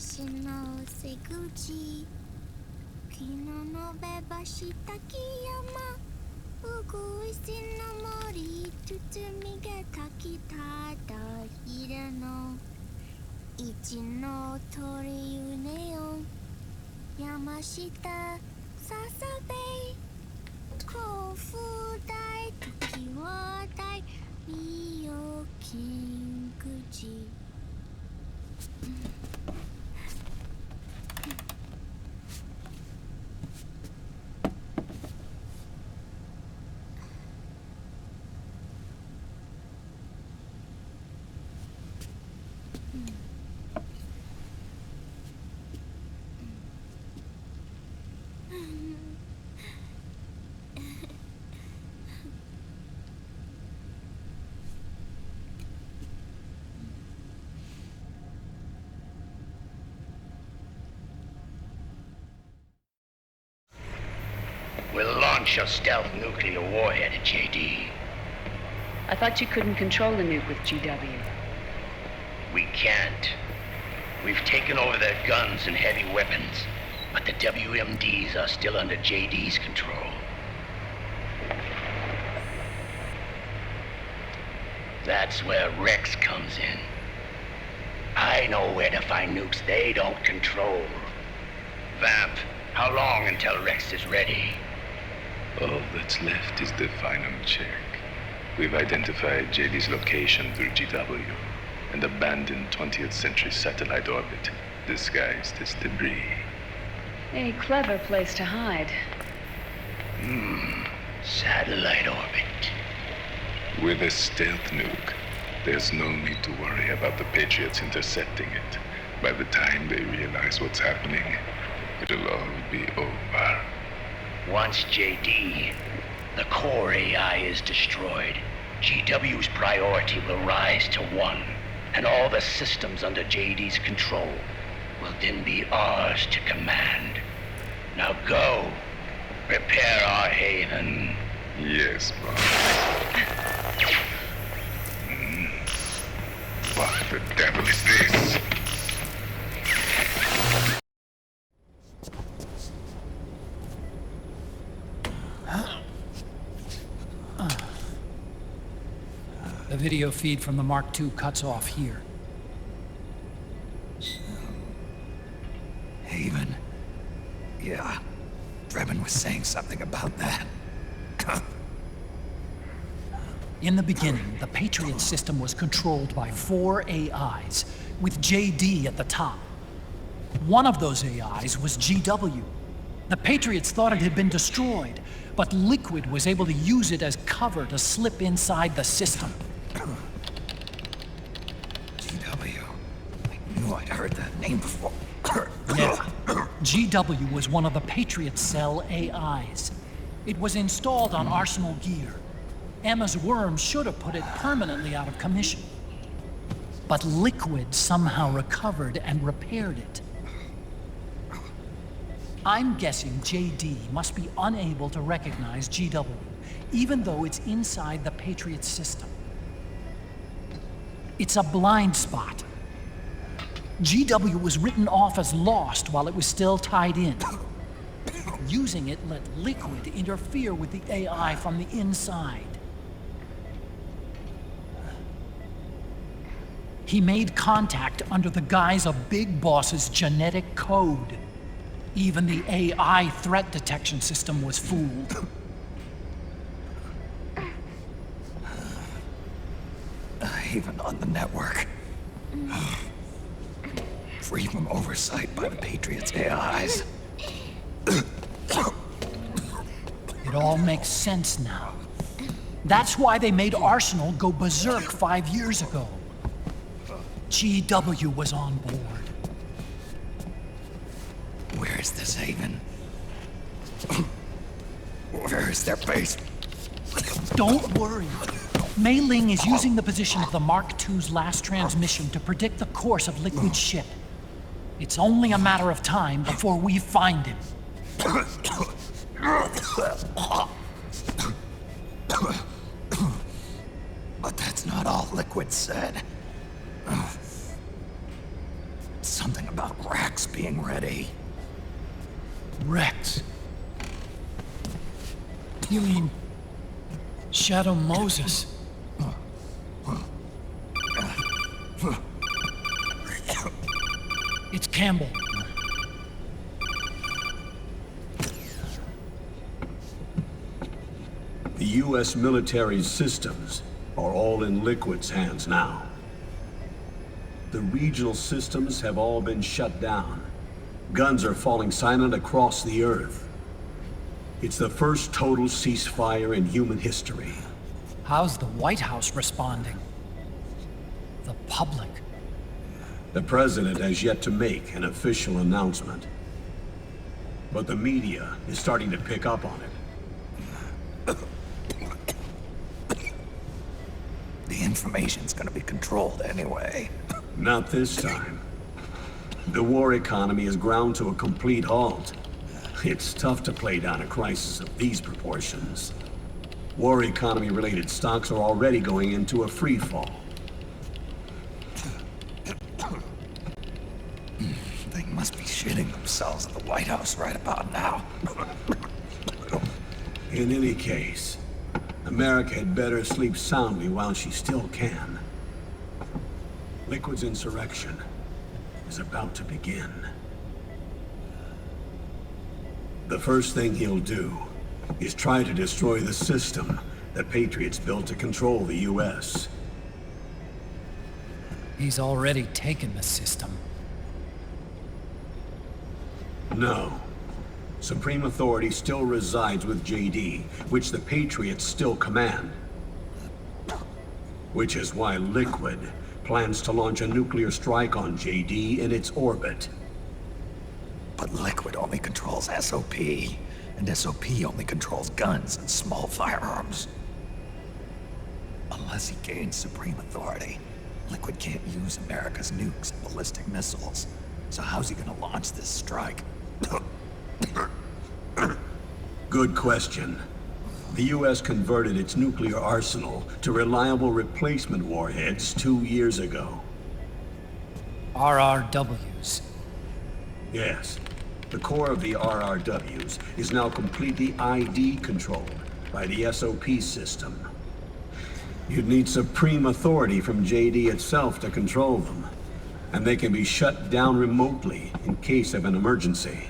西の瀬口昨日のべばした木山うぐいすの森包みが炊きただひれの一の鳥ゆねよ山下ささべ甲府大時は大美容金口We'll launch a stealth nuclear warhead at JD. I thought you couldn't control the nuke with GW. We can't. We've taken over their guns and heavy weapons, but the WMDs are still under JD's control. That's where Rex comes in. I know where to find nukes they don't control. Vamp, how long until Rex is ready? All that's left is the final check. We've identified JD's location through GW, an abandoned 20th century satellite orbit disguised as debris. A clever place to hide. Satellite orbit. With a stealth nuke, there's no need to worry about the Patriots intercepting it. By the time they realize what's happening, it'll all be over. Once JD, the core AI is destroyed, GW's priority will rise to 1, and all the systems under JD's control will then be ours to command. Now go, prepare our haven. Yes, boss. What the devil is this? The video feed from the Mark II cuts off here. Haven. Yeah. Drebin was saying something about that. In the beginning, the Patriot system was controlled by 4 AIs, with JD at the top. One of those AIs was GW. The Patriots thought it had been destroyed, but Liquid was able to use it as cover to slip inside the system. GW. I knew I'd heard that name before. Yeah. GW was one of the Patriot Cell AIs. It was installed on Arsenal gear. Emma's worm should have put it permanently out of commission. But Liquid somehow recovered and repaired it. I'm guessing JD must be unable to recognize GW, even though it's inside the Patriot system. It's a blind spot. GW was written off as lost while it was still tied in. Using it let Liquid interfere with the AI from the inside. He made contact under the guise of Big Boss's genetic code. Even the AI threat detection system was fooled. Even on the network. Free from oversight by the Patriots' AIs. It all makes sense now. That's why they made Arsenal go berserk 5 years ago. GW was on board. Where is this haven? Where is their base? Don't worry. Mei Ling is using the position of the Mark II's last transmission to predict the course of Liquid's ship. It's only a matter of time before we find him. But that's not all Liquid said. Something about about Rex being ready. Rex? You mean Shadow Moses? It's Campbell. The U.S. military's systems are all in Liquid's hands now. The regional systems have all been shut down. Guns are falling silent across the Earth. It's the first total ceasefire in human history. How's the White House responding? The public? The president has yet to make an official announcement. But the media is starting to pick up on it. The information's gonna be controlled anyway. Not this time. The war economy is ground to a complete halt. It's tough to play down a crisis of these proportions. War economy-related stocks are already going into a free fall. They must be shitting themselves at the White House right about now. In any case, America had better sleep soundly while she still can. Liquid's insurrection is about to begin. The first thing he'll do is try to destroy the system the Patriots built to control the U.S. He's already taken the system. No. Supreme authority still resides with JD, which the Patriots still command. Which is why Liquid plans to launch a nuclear strike on JD in its orbit. But Liquid only controls SOP, and SOP only controls guns and small firearms. Unless he gains supreme authority, Liquid can't use America's nukes and ballistic missiles. So how's he gonna launch this strike? Good question. The U.S. converted its nuclear arsenal to reliable replacement warheads 2 years ago. RRWs. Yes. The core of the RRWs is now completely ID controlled by the SOP system. You'd need supreme authority from JD itself to control them, and they can be shut down remotely in case of an emergency.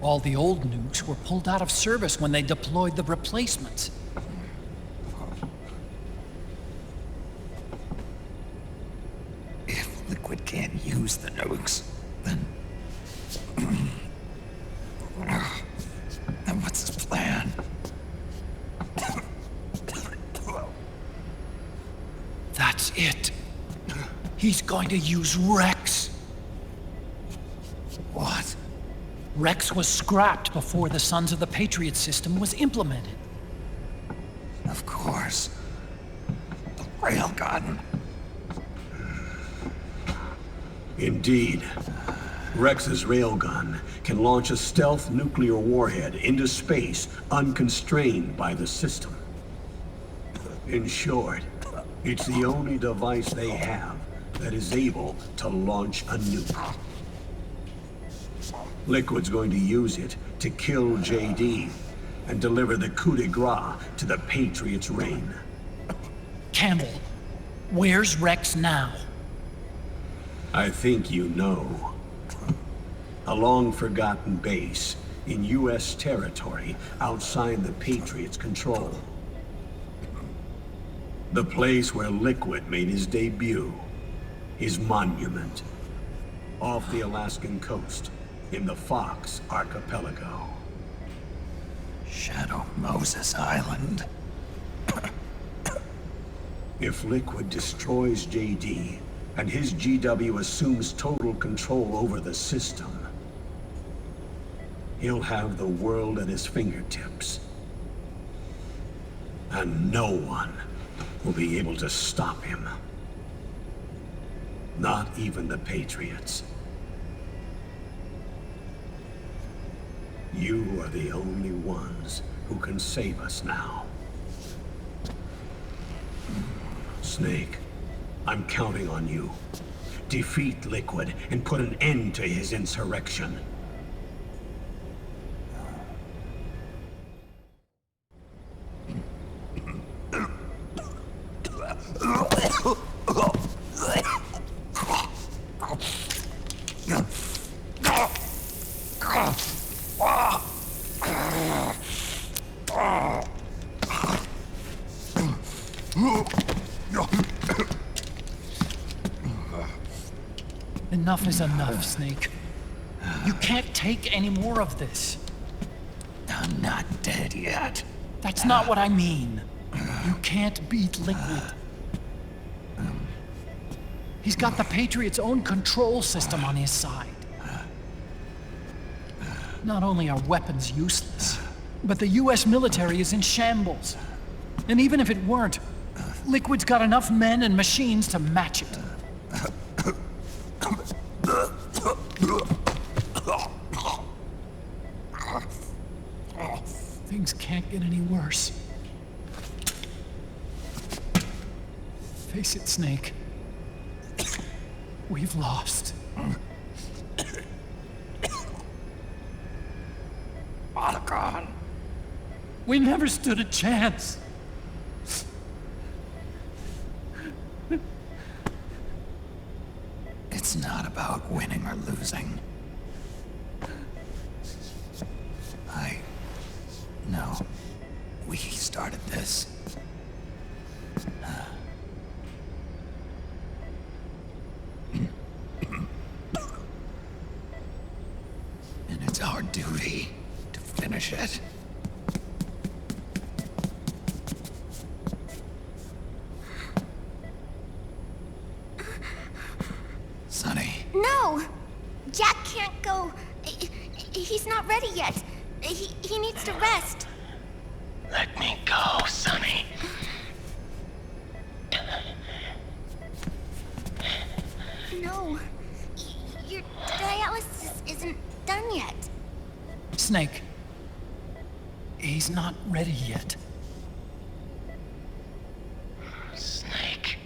All the old nukes were pulled out of service when they deployed the replacements. If Liquid can't use the nukes, then what's his plan? That's it. He's going to use Rex. What? Rex was scrapped before the Sons of the Patriot system was implemented. Of course. The railgun. Indeed. Rex's railgun can launch a stealth nuclear warhead into space unconstrained by the system. In short, it's the only device they have that is able to launch a nuke. Liquid's going to use it to kill JD and deliver the coup de grace to the Patriots' reign. Campbell, where's Rex now? I think you know. A long-forgotten base in U.S. territory outside the Patriots' control. The place where Liquid made his debut, his monument, off the Alaskan coast in the Fox Archipelago. Shadow Moses Island. If Liquid destroys JD, and his GW assumes total control over the system, he'll have the world at his fingertips. And no one will be able to stop him. Not even the Patriots. You are the only ones who can save us now. Snake, I'm counting on you. defeat Liquid and put an end to his insurrection. Enough is enough, Snake. You can't take any more of this. I'm not dead yet. That's not what I mean. You can't beat Liquid. He's got the Patriot's own control system on his side. Not only are weapons useless, but the US military is in shambles. And even if it weren't, Liquid's got enough men and machines to match it. Things can't get any worse. Face it, Snake. We've lost. Otacon. We never stood a chance. It's not about winning or losing. No. We started this. And it's our duty to finish it. Sonny. No! Jack can't go. He's not ready yet. He needs to rest. Let me go, Sonny. No. Your dialysis isn't done yet. Snake. He's not ready yet. Snake.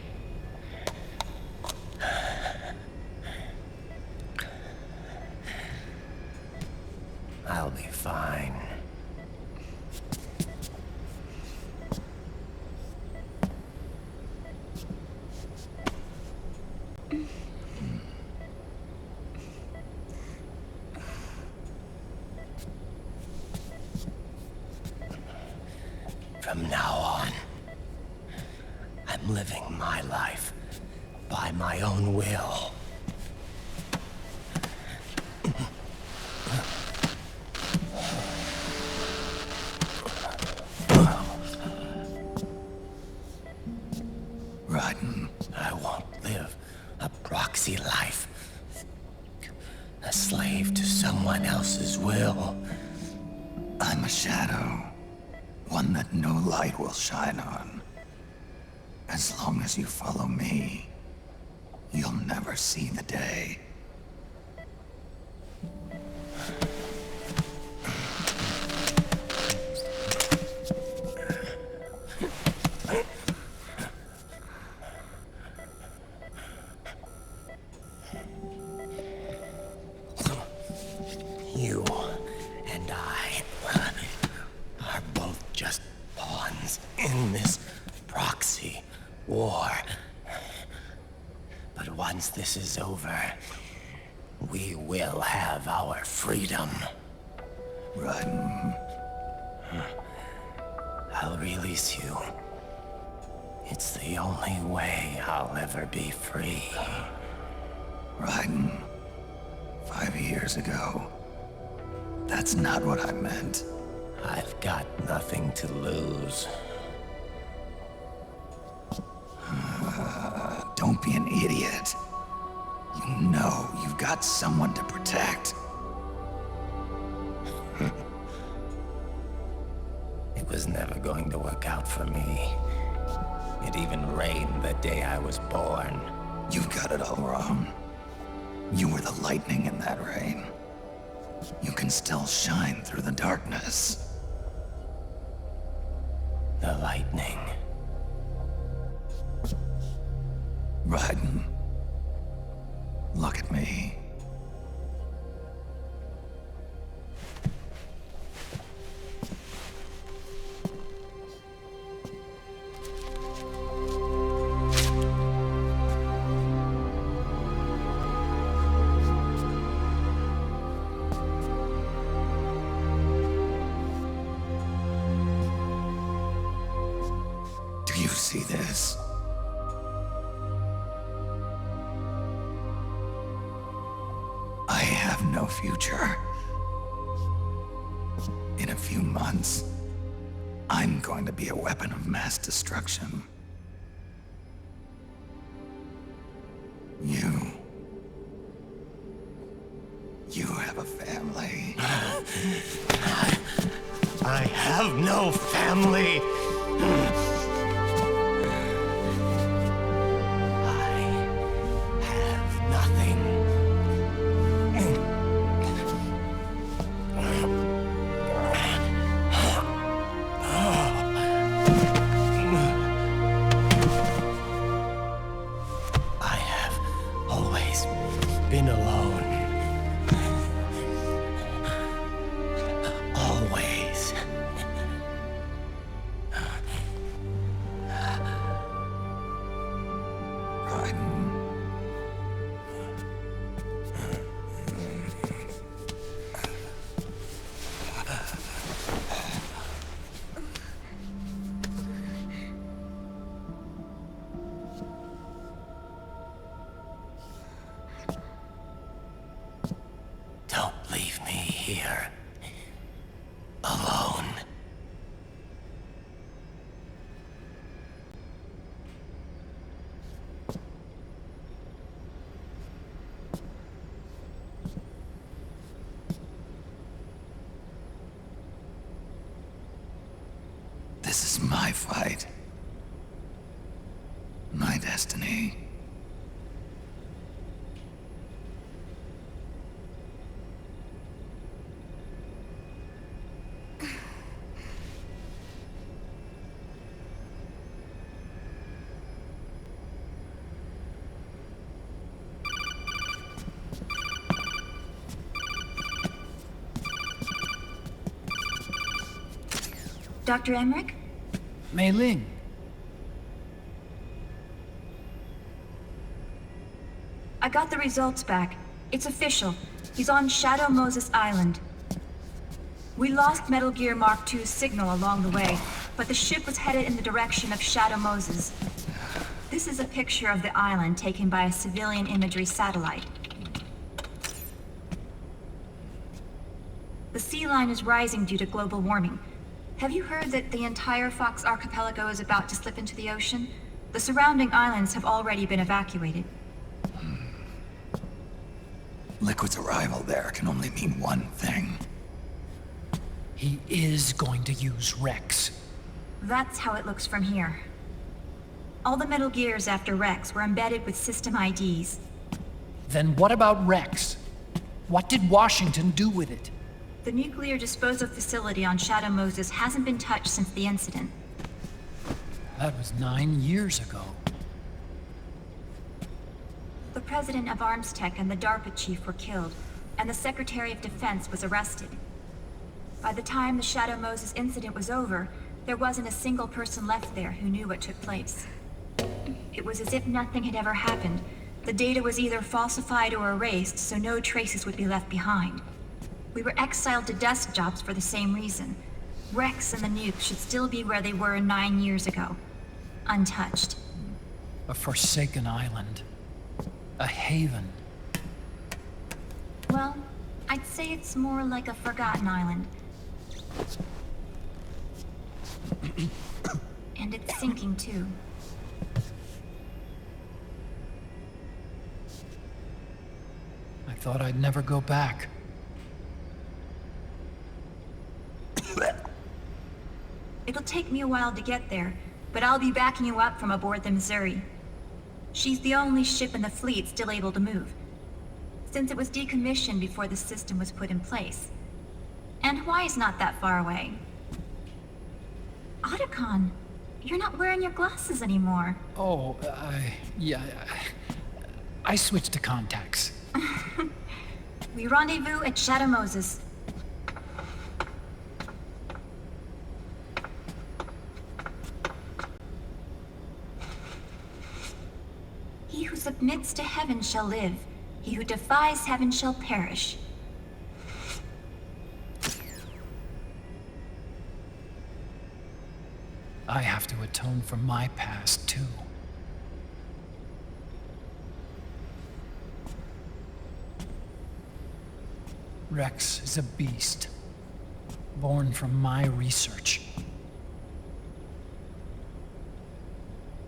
I'll be fine. From now on, I'm living my life by my own will. I won't live a proxy life. A slave to someone else's will. I'm a shadow. One that no light will shine on. As long as you follow me, you'll never see the day. You and I are both just pawns in this proxy war. But once this is over, we will have our freedom. Raiden. I'll release you. It's the only way I'll ever be free. Raiden. 5 years ago. That's not what I meant. I've got nothing to lose. Don't be an idiot. You know you've got someone to protect. It was never going to work out for me. It even rained the day I was born. You've got it all wrong. You were the lightning in that rain. You can still shine through the darkness. The lightning. Raiden. Look at me. Do you see this? I have no future. In a few months, I'm going to be a weapon of mass destruction. You have a family. I have no family. I have nothing. I have always been alone. Always. Raiden. Don't leave me here. Alone. This is my fight. My destiny. Dr. Emmerich? Mei Ling. I got the results back. It's official. He's on Shadow Moses Island. We lost Metal Gear Mark II's signal along the way, but the ship was headed in the direction of Shadow Moses. This is a picture of the island taken by a civilian imagery satellite. The sea line is rising due to global warming. Have you heard that the entire Fox archipelago is about to slip into the ocean? The surrounding islands have already been evacuated. Liquid's arrival there can only mean one thing. He is going to use Rex. That's how it looks from here. All the Metal Gears after Rex were embedded with system IDs. Then what about Rex? What did Washington do with it? The nuclear disposal facility on Shadow Moses hasn't been touched since the incident. That was 9 years ago. The president of Arms Tech and the DARPA chief were killed, and the Secretary of Defense was arrested. By the time the Shadow Moses incident was over, there wasn't a single person left there who knew what took place. It was as if nothing had ever happened. The data was either falsified or erased, so no traces would be left behind. We were exiled to desk jobs for the same reason. Rex and the nuke should still be where they were 9 years ago. Untouched. A forsaken island. A haven. Well, I'd say it's more like a forgotten island. And it's sinking too. I thought I'd never go back. It'll take me a while to get there, but I'll be backing you up from aboard the Missouri. She's the only ship in the fleet still able to move, since it was decommissioned before the system was put in place. And Hawaii's not that far away. Otacon, you're not wearing your glasses anymore. Oh, I switched to contacts. We rendezvous at Shadow Moses. He who submits to heaven shall live. He who defies heaven shall perish. I have to atone for my past, too. Rex is a beast, born from my research.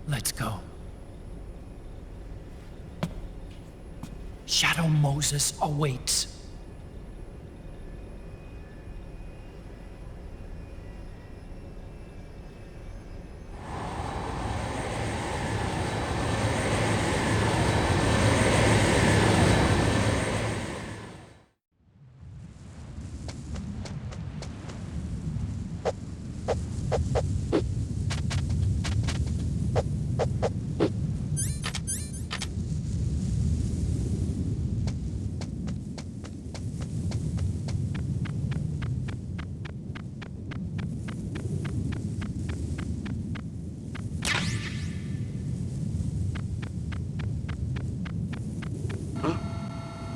Let's go. Shadow Moses awaits.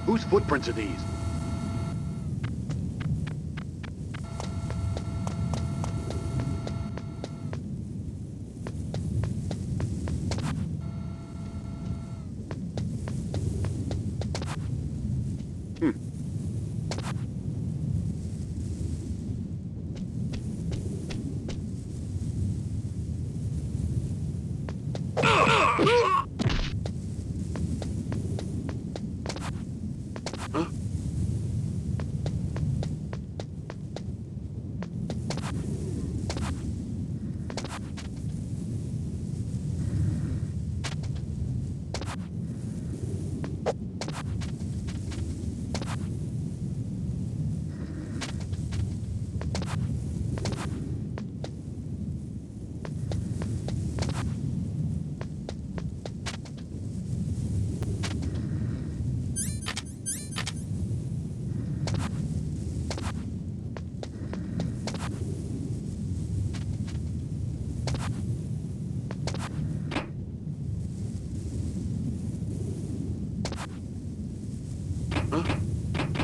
Whose footprints are these?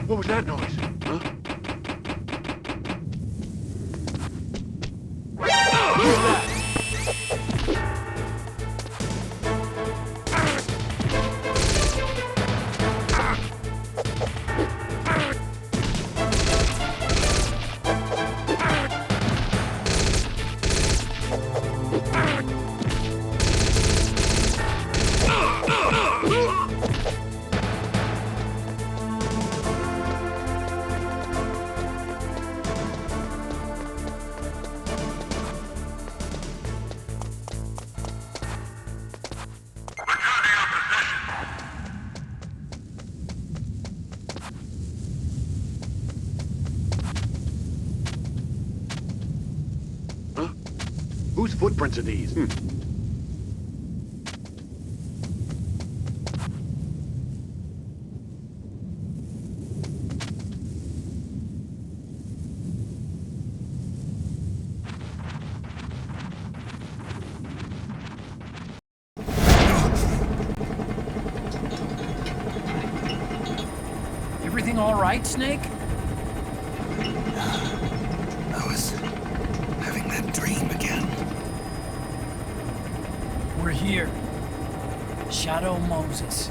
What was that noise? Huh? Whose footprints are these? Everything all right, Snake? I was having that dream again. We're here. Shadow Moses.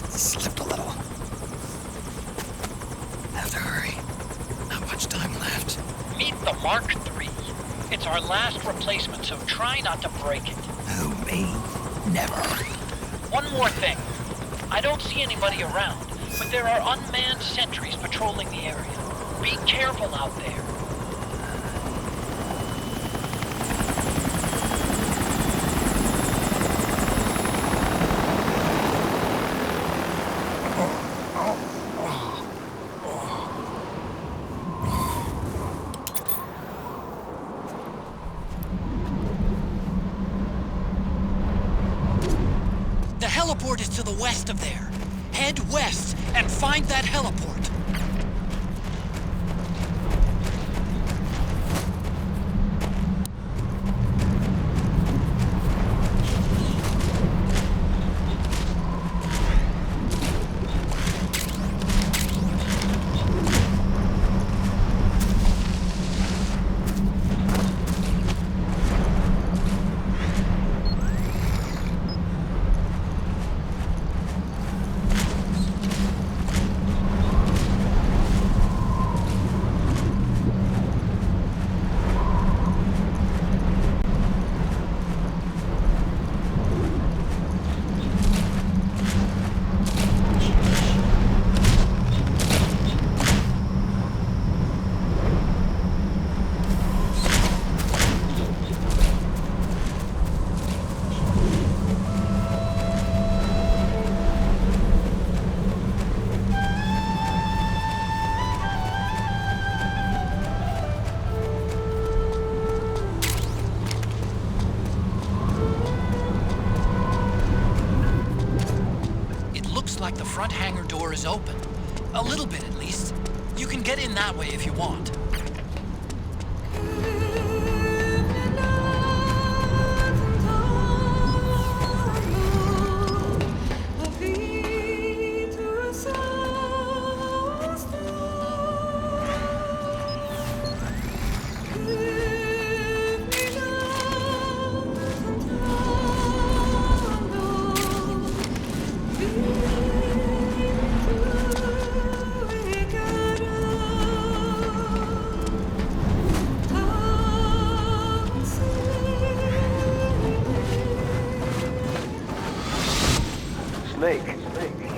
Slipped a little. Have to hurry. Not much time left. Meet the Mark III. It's our last replacement, so try not to break it. Who, me? Never. One more thing. I don't see anybody around, but there are unmanned sentries patrolling the area. Be careful out there. The heliport is to the west of there. Head west and find that heliport. Like the front hangar door is open. A little bit, at least. You can get in that way if you want.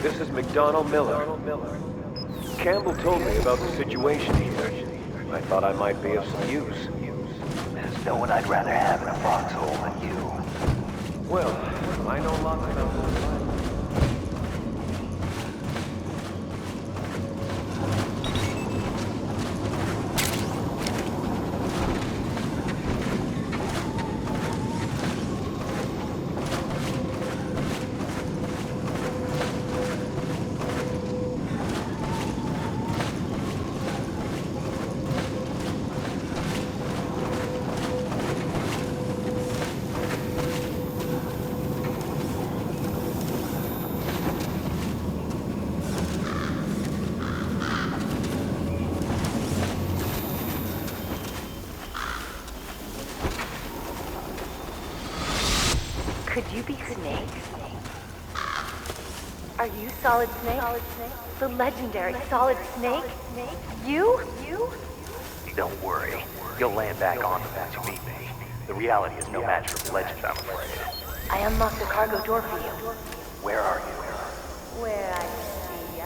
This is McDonnell Miller. Campbell told me about the situation here. I thought I might be of some use. There's no one I'd rather have in a foxhole than you. Well, I know lots about this. Could you be Snake? Are you Solid Snake? The legendary Solid Snake? You? Don't worry. You'll land back on them once you beat me. The reality is no match for the legend, I'm afraid. I unlocked the cargo door for you. Where are you? Where I see ya.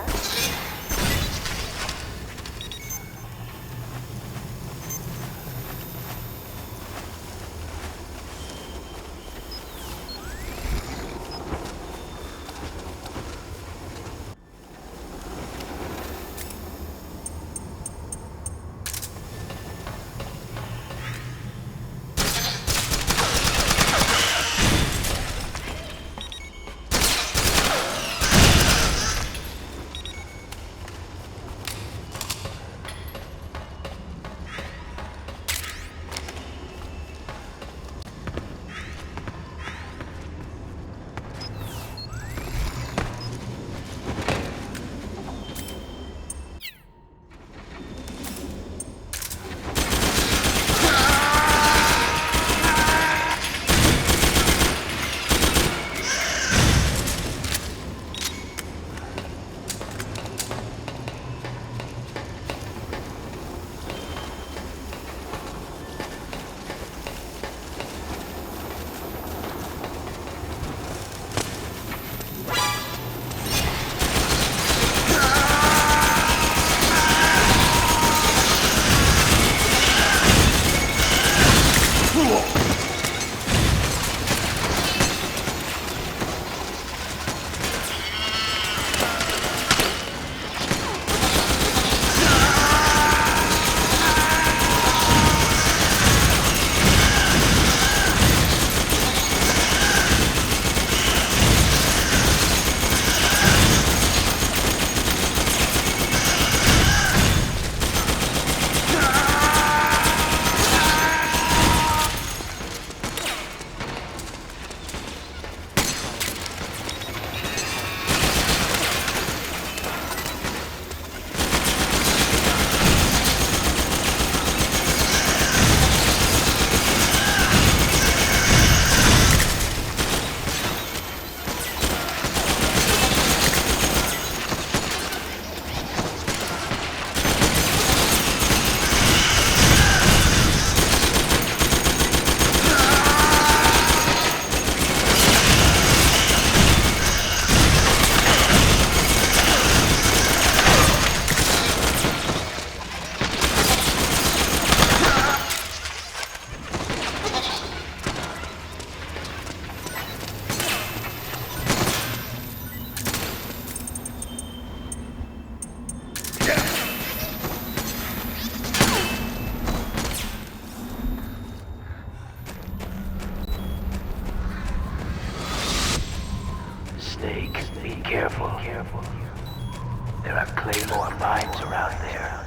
There are Claymore mines around there.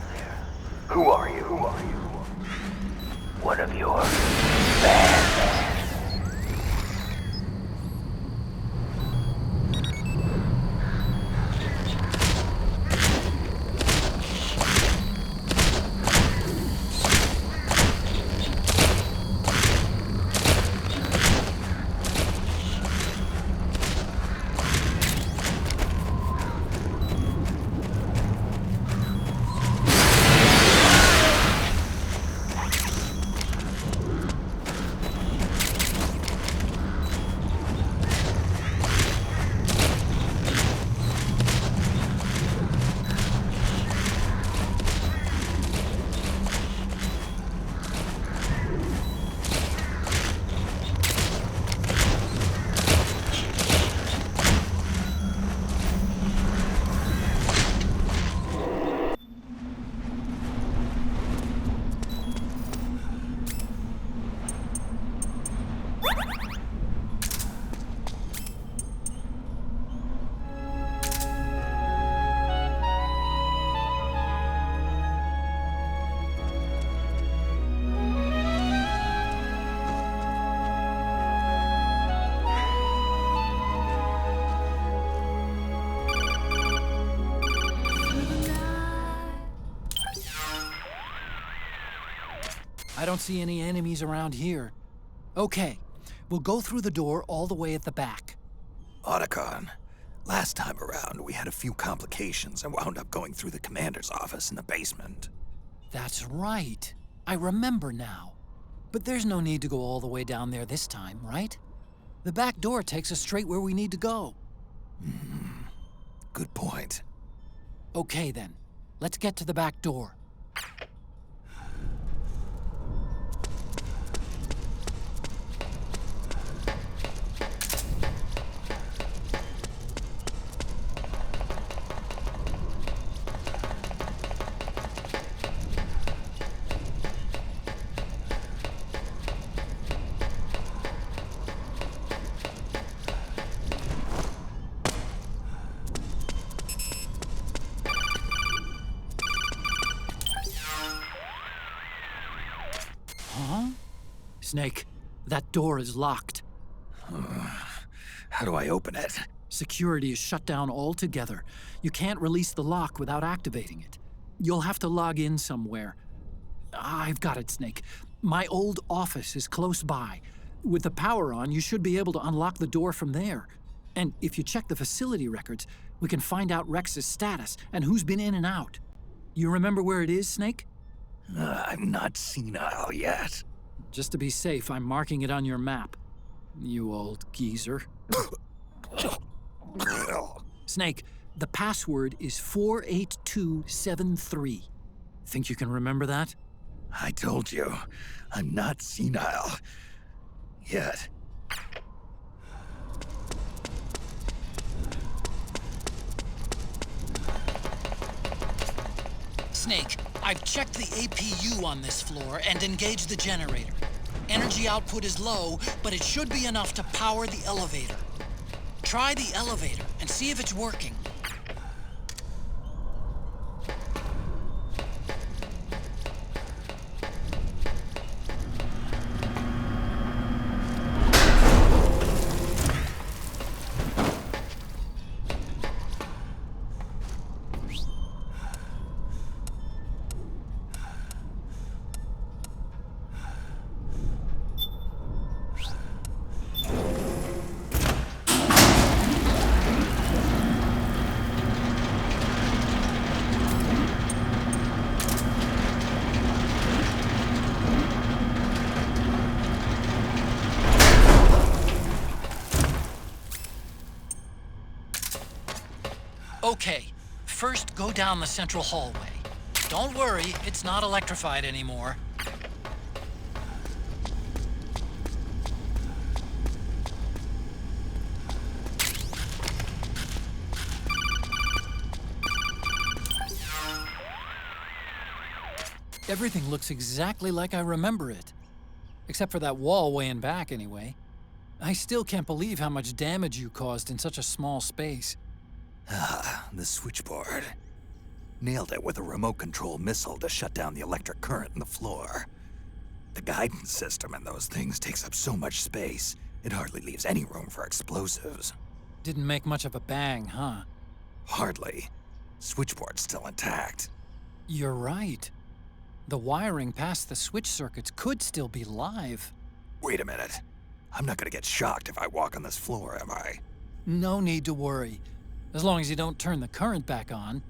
Who are you? One of your fans. I don't see any enemies around here. Okay, we'll go through the door all the way at the back. Otacon, last time around we had a few complications and wound up going through the commander's office in the basement. That's right. I remember now. But there's no need to go all the way down there this time, right? The back door takes us straight where we need to go. Good point. Okay then, let's get to the back door. Snake, that door is locked. How do I open it? Security is shut down altogether. You can't release the lock without activating it. You'll have to log in somewhere. I've got it, Snake. My old office is close by. With the power on, you should be able to unlock the door from there. And if you check the facility records, we can find out Rex's status and who's been in and out. You remember where it is, Snake? I'm not senile yet. Just to be safe, I'm marking it on your map. You old geezer. Snake, the password is 48273. Think you can remember that? I told you, I'm not senile yet. Snake, I've checked the APU on this floor and engaged the generator. Energy output is low, but it should be enough to power the elevator. Try the elevator and see if it's working. Okay, first go down the central hallway. Don't worry, it's not electrified anymore. Everything looks exactly like I remember it. Except for that wall way in back, anyway. I still can't believe how much damage you caused in such a small space. Ah, the switchboard. Nailed it with a remote control missile to shut down the electric current in the floor. The guidance system in those things takes up so much space, it hardly leaves any room for explosives. Didn't make much of a bang, huh? Hardly. Switchboard's still intact. You're right. The wiring past the switch circuits could still be live. Wait a minute. I'm not gonna get shocked if I walk on this floor, am I? No need to worry. As long as you don't turn the current back on.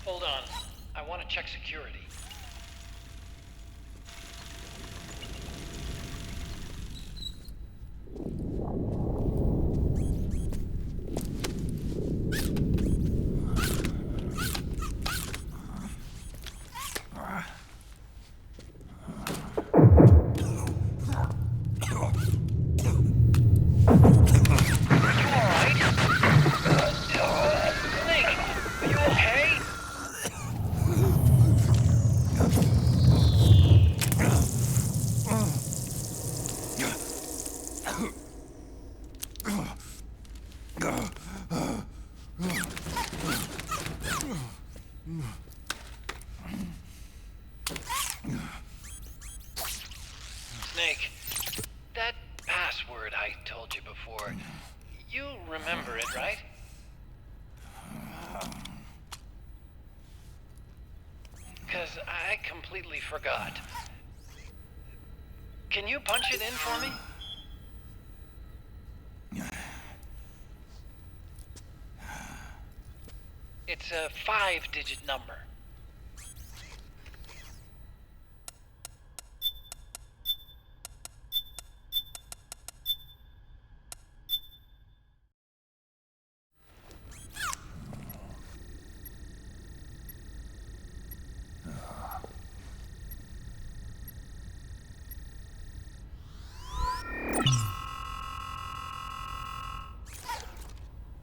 Hold on. I want to check security. Snake, that password I told you before, you remember it, right? Because I completely forgot. Can you punch it in for me? It's a 5-digit number.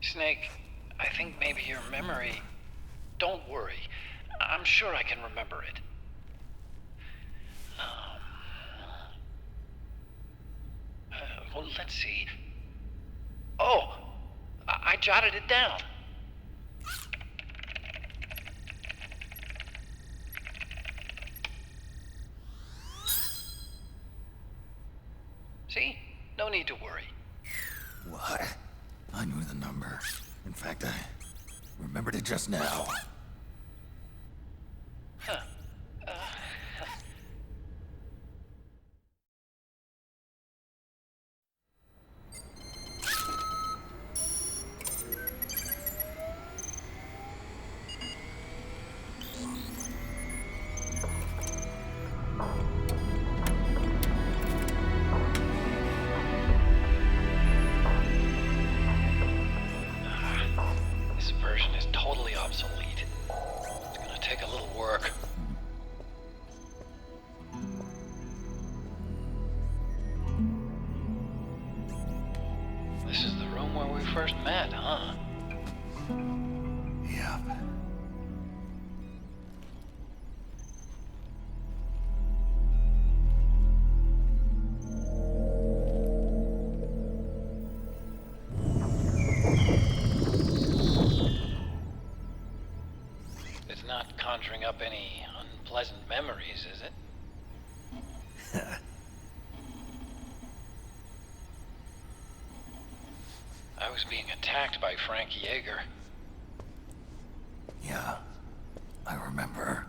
Snake, I think maybe your memory... Don't worry. I'm sure I can remember it. Well, let's see. Oh! I jotted it down. See? No need to worry. What? I knew the number. In fact, I remembered it just now. Huh. This version is totally obsolete. It's gonna take a little work. where we first met, huh? Yep. It's not conjuring up any unpleasant memories, is it? I was being attacked by Frank Yeager. Yeah, I remember.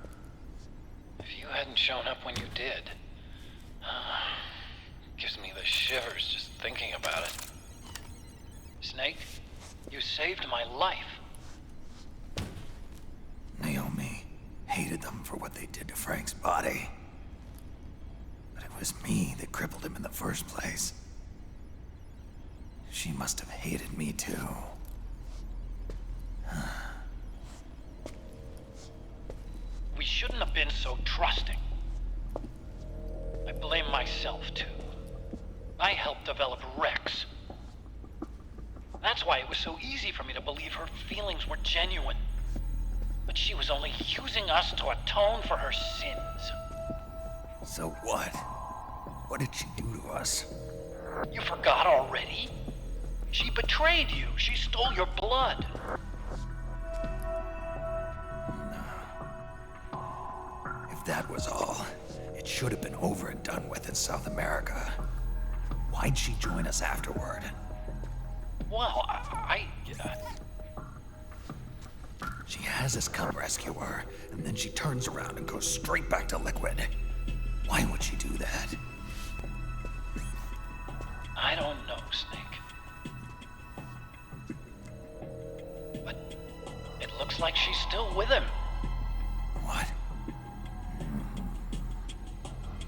If you hadn't shown up when you did, gives me the shivers just thinking about it. Snake, you saved my life. Naomi hated them for what they did to Frank's body. But it was me that crippled him in the first place. She must have hated me too. We shouldn't have been so trusting. I blame myself too. I helped develop Rex. That's why it was so easy for me to believe her feelings were genuine. But she was only using us to atone for her sins. So what? What did she do to us? You forgot already? She betrayed you. She stole your blood. If that was all, it should have been over and done with in South America. Why'd she join us afterward? Well, She has us come rescue her, and then she turns around and goes straight back to Liquid. Why would she do that? I don't know, Snake. But it looks like she's still with him. What?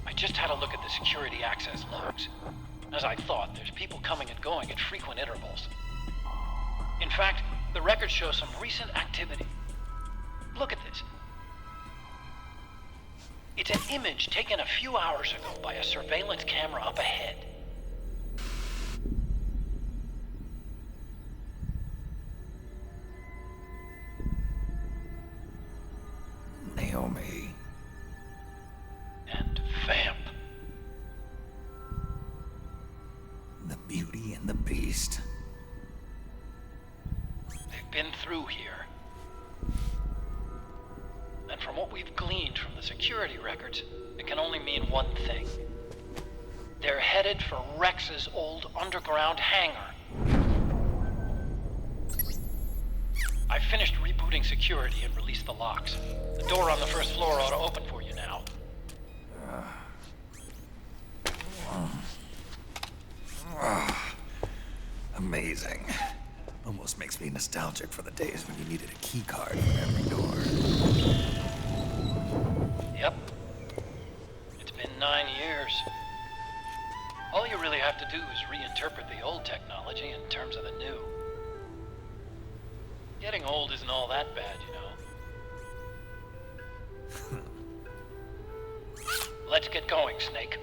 I just had a look at the security access logs. As I thought, there's people coming and going at frequent intervals. In fact, the record shows some recent activity. Look at this. It's an image taken a few hours ago by a surveillance camera up ahead. Naomi. And Vamp. The Beauty and the Beast. They've been through here. And from what we've gleaned from the security records, it can only mean one thing. They're headed for Rex's old underground hangar. I finished rebooting security and released the locks. The door on the first floor ought to open for you now. Amazing. Almost makes me nostalgic for the days when you needed a key card for every door. Yep. It's been 9 years. All you really have to do is reinterpret the old technology in terms of the new. Getting old isn't all that bad, you know. Let's get going, Snake.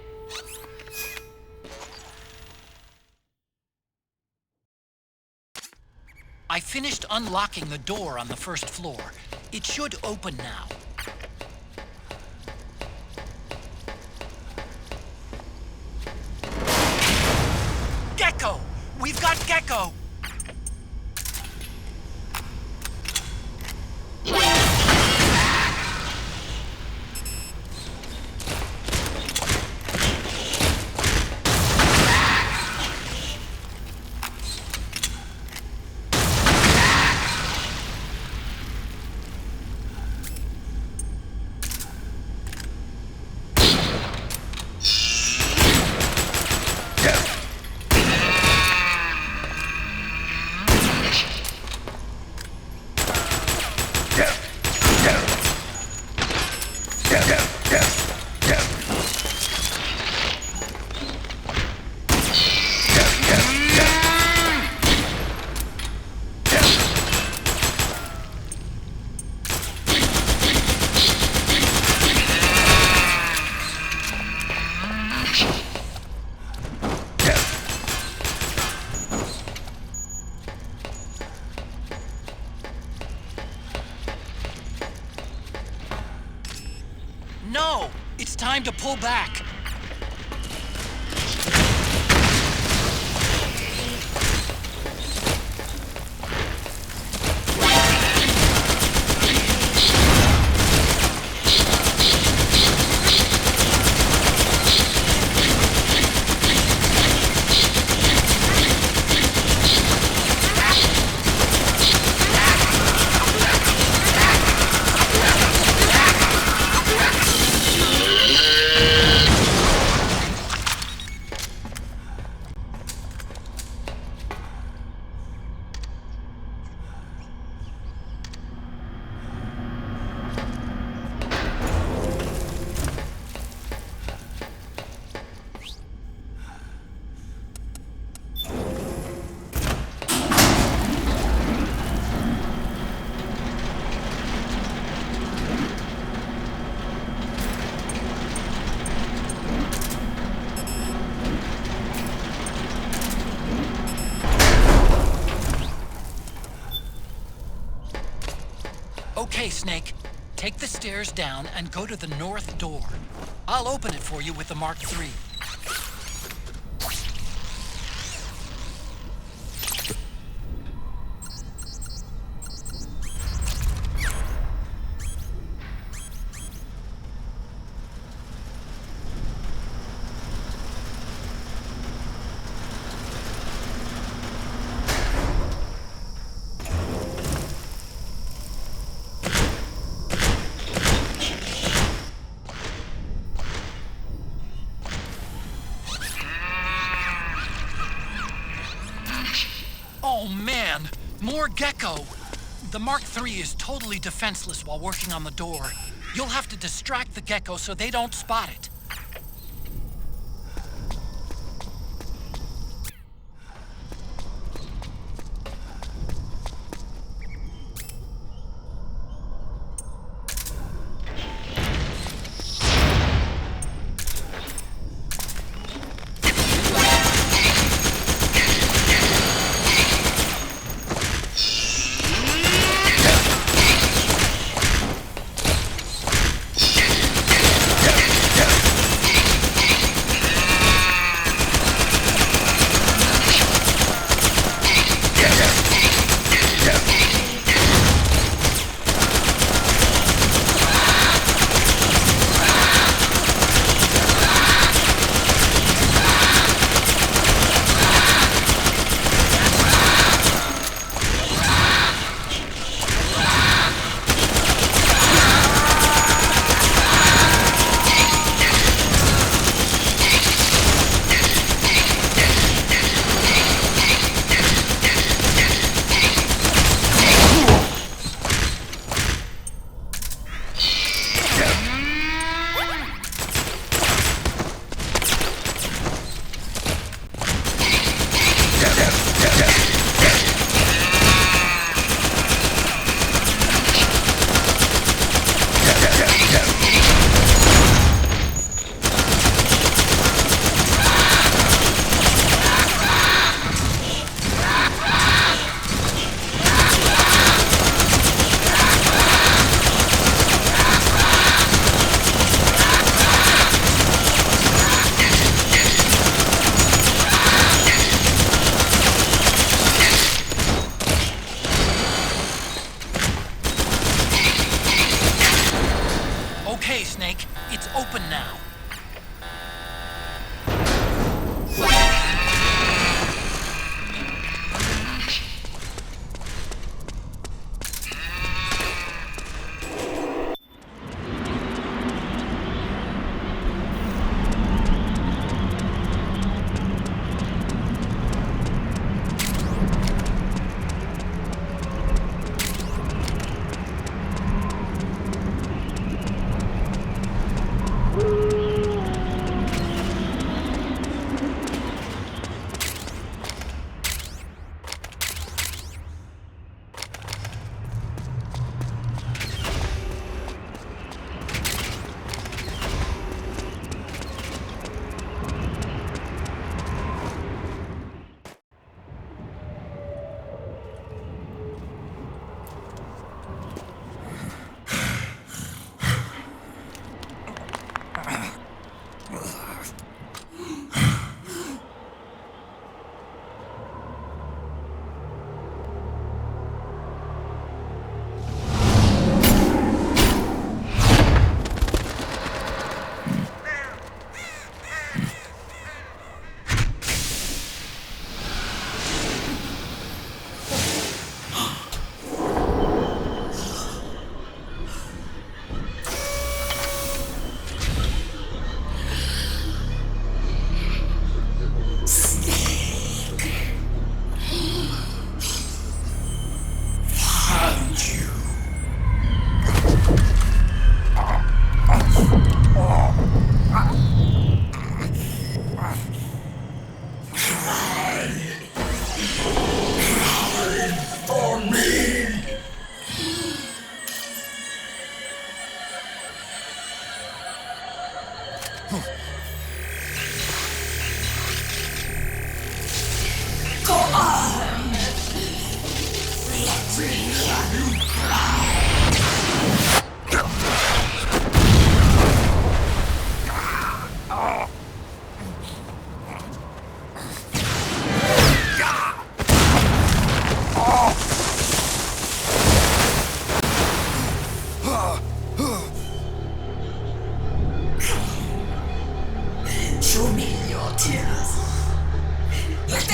I finished unlocking the door on the first floor. It should open now. Gecko! We've got Gecko! time to pull back. Okay, Snake. Take the stairs down and go to the north door. I'll open it for you with the Mark III. Oh man, more gecko! The Mark III is totally defenseless while working on the door. You'll have to distract the gecko so they don't spot it.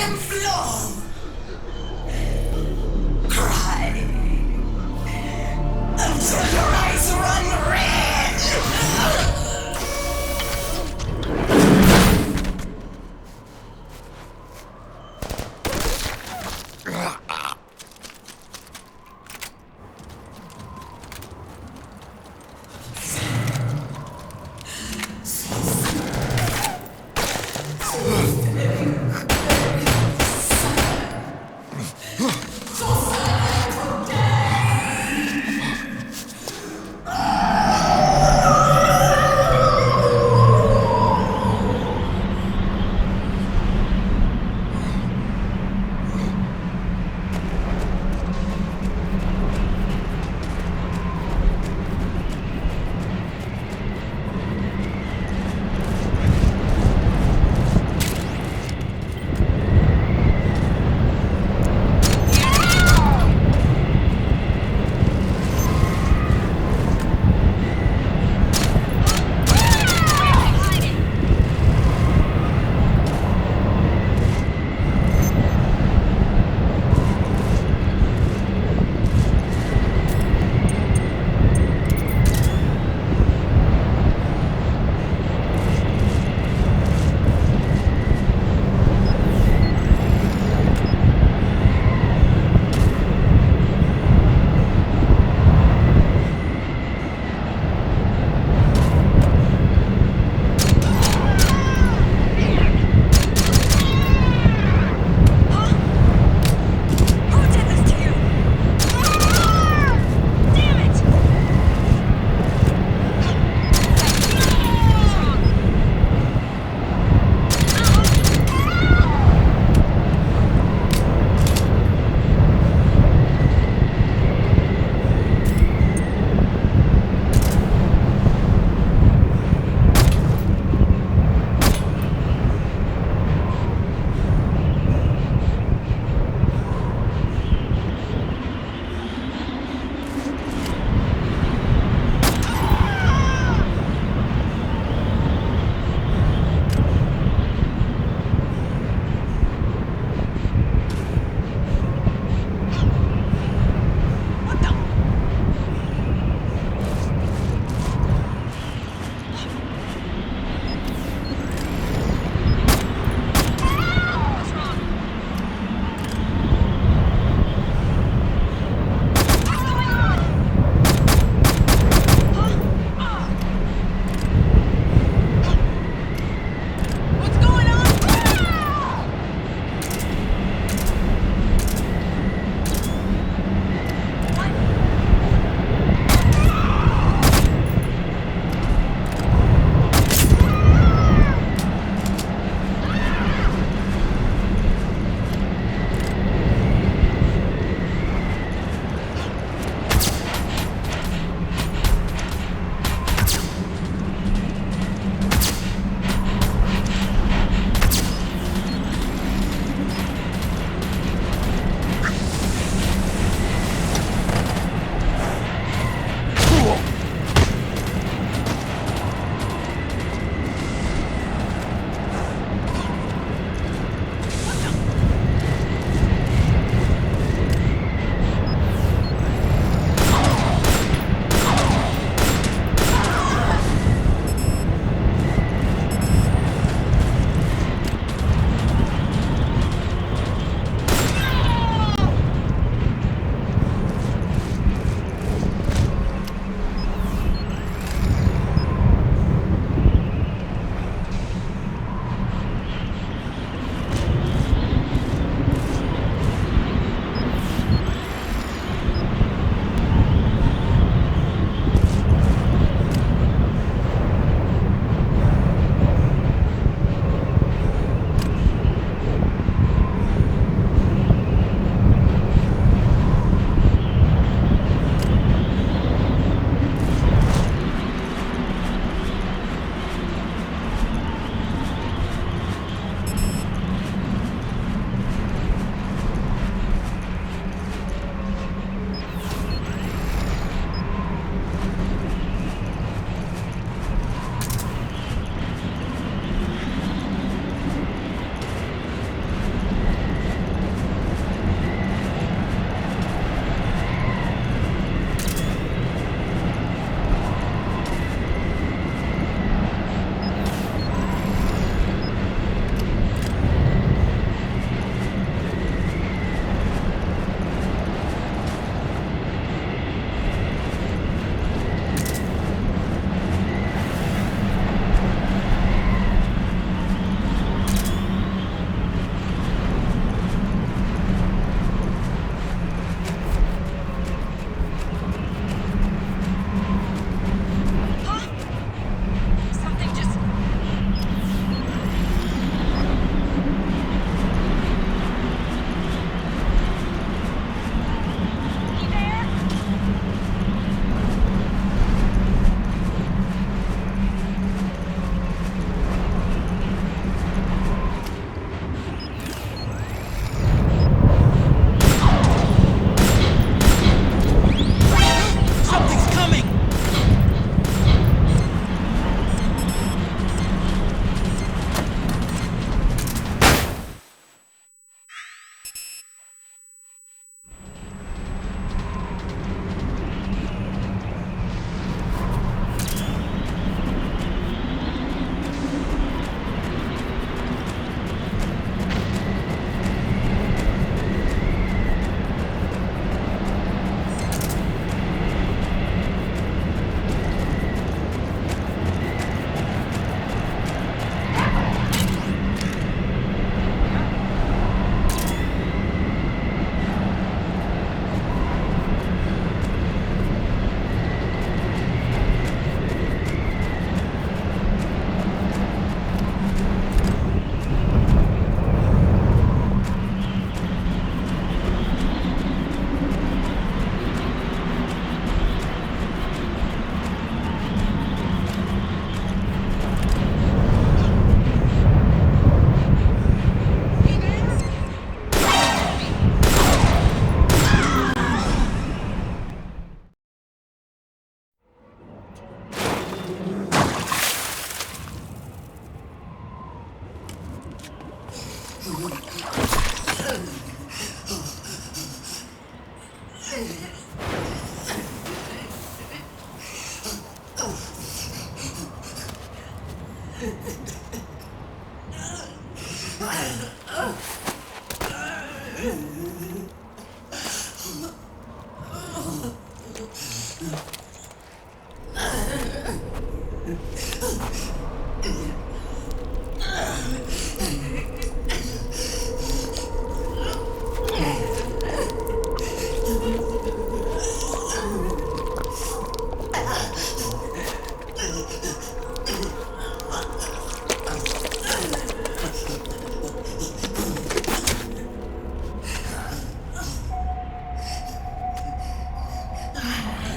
goddamn floor! Cry until your eyes run red!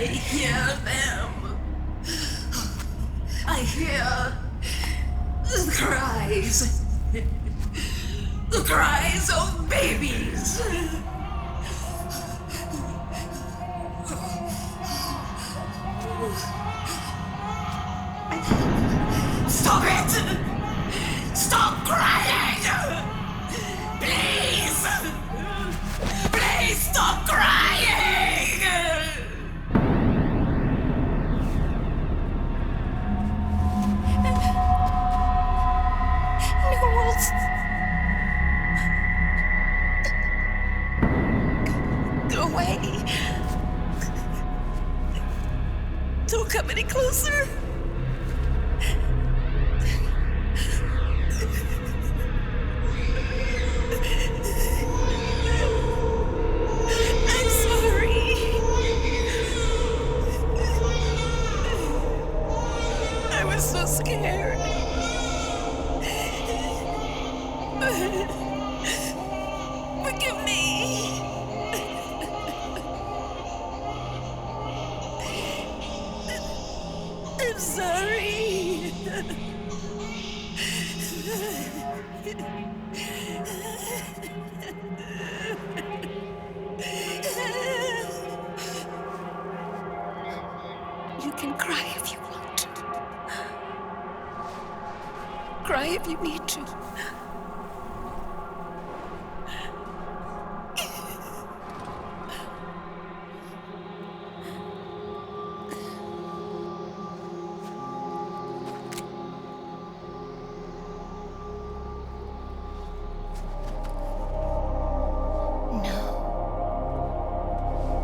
hear them. I hear the cries. The cries of babies. Stop it! Stop crying! Please! Please stop crying! Knowles! Go away! Don't come any closer! I'm sorry. I was so scared. Forgive me. I'm sorry. You can cry if you want. Cry if you need to.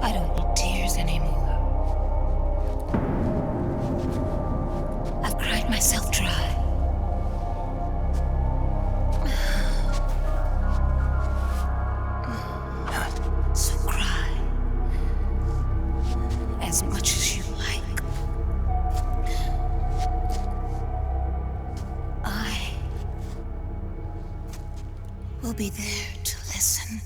I don't need tears anymore. I've cried myself dry. So cry as much as you like. I will be there to listen.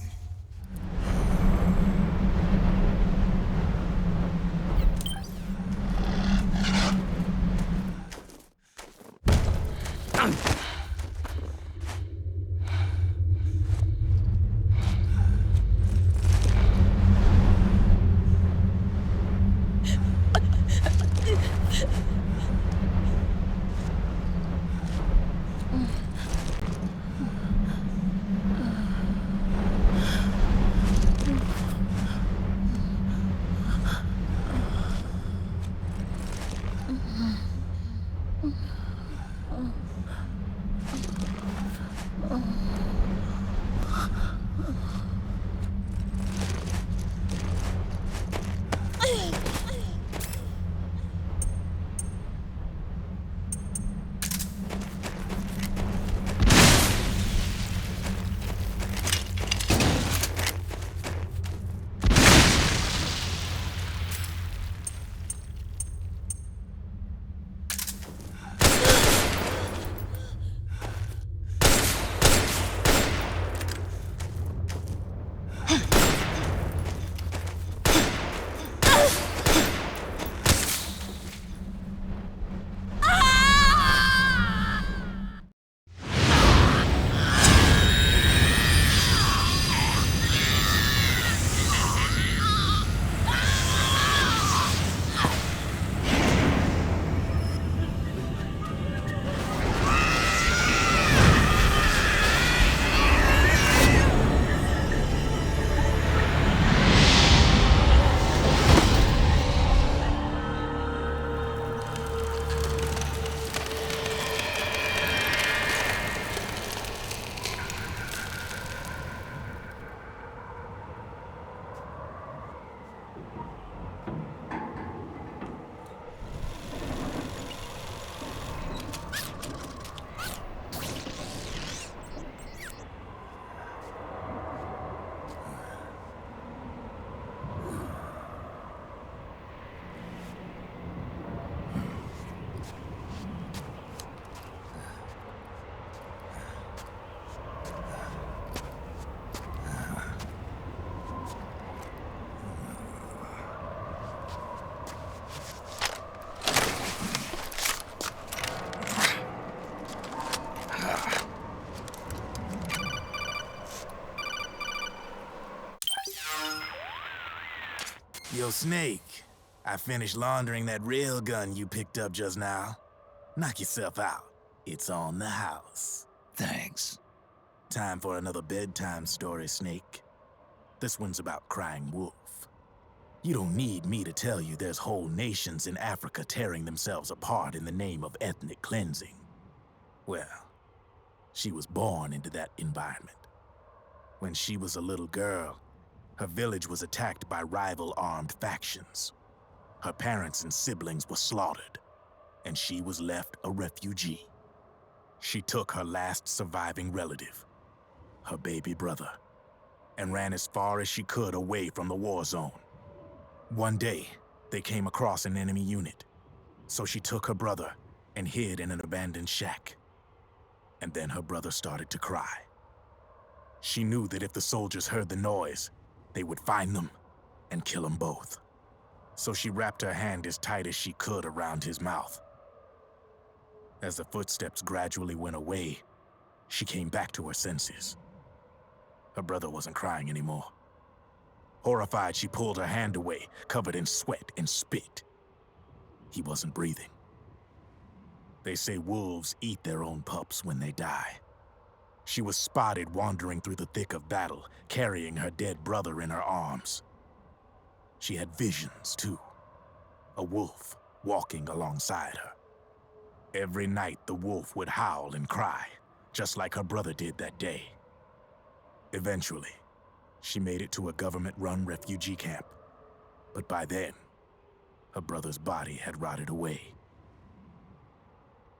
Yo, Snake, I finished laundering that railgun you picked up just now. Knock yourself out. It's on the house. Thanks. Time for another bedtime story, Snake. This one's about Crying Wolf. You don't need me to tell you there's whole nations in Africa tearing themselves apart in the name of ethnic cleansing. Well, she was born into that environment. When she was a little girl, her village was attacked by rival armed factions. Her parents and siblings were slaughtered, and she was left a refugee. She took her last surviving relative, her baby brother, and ran as far as she could away from the war zone. One day, they came across an enemy unit, so she took her brother and hid in an abandoned shack. And then her brother started to cry. She knew that if the soldiers heard the noise, they would find them and kill them both. So she wrapped her hand as tight as she could around his mouth. As the footsteps gradually went away, she came back to her senses. Her brother wasn't crying anymore. Horrified, she pulled her hand away, covered in sweat and spit. He wasn't breathing. They say wolves eat their own pups when they die. She was spotted wandering through the thick of battle, carrying her dead brother in her arms. She had visions, too. A wolf walking alongside her. Every night, the wolf would howl and cry, just like her brother did that day. Eventually, she made it to a government-run refugee camp. But by then, her brother's body had rotted away.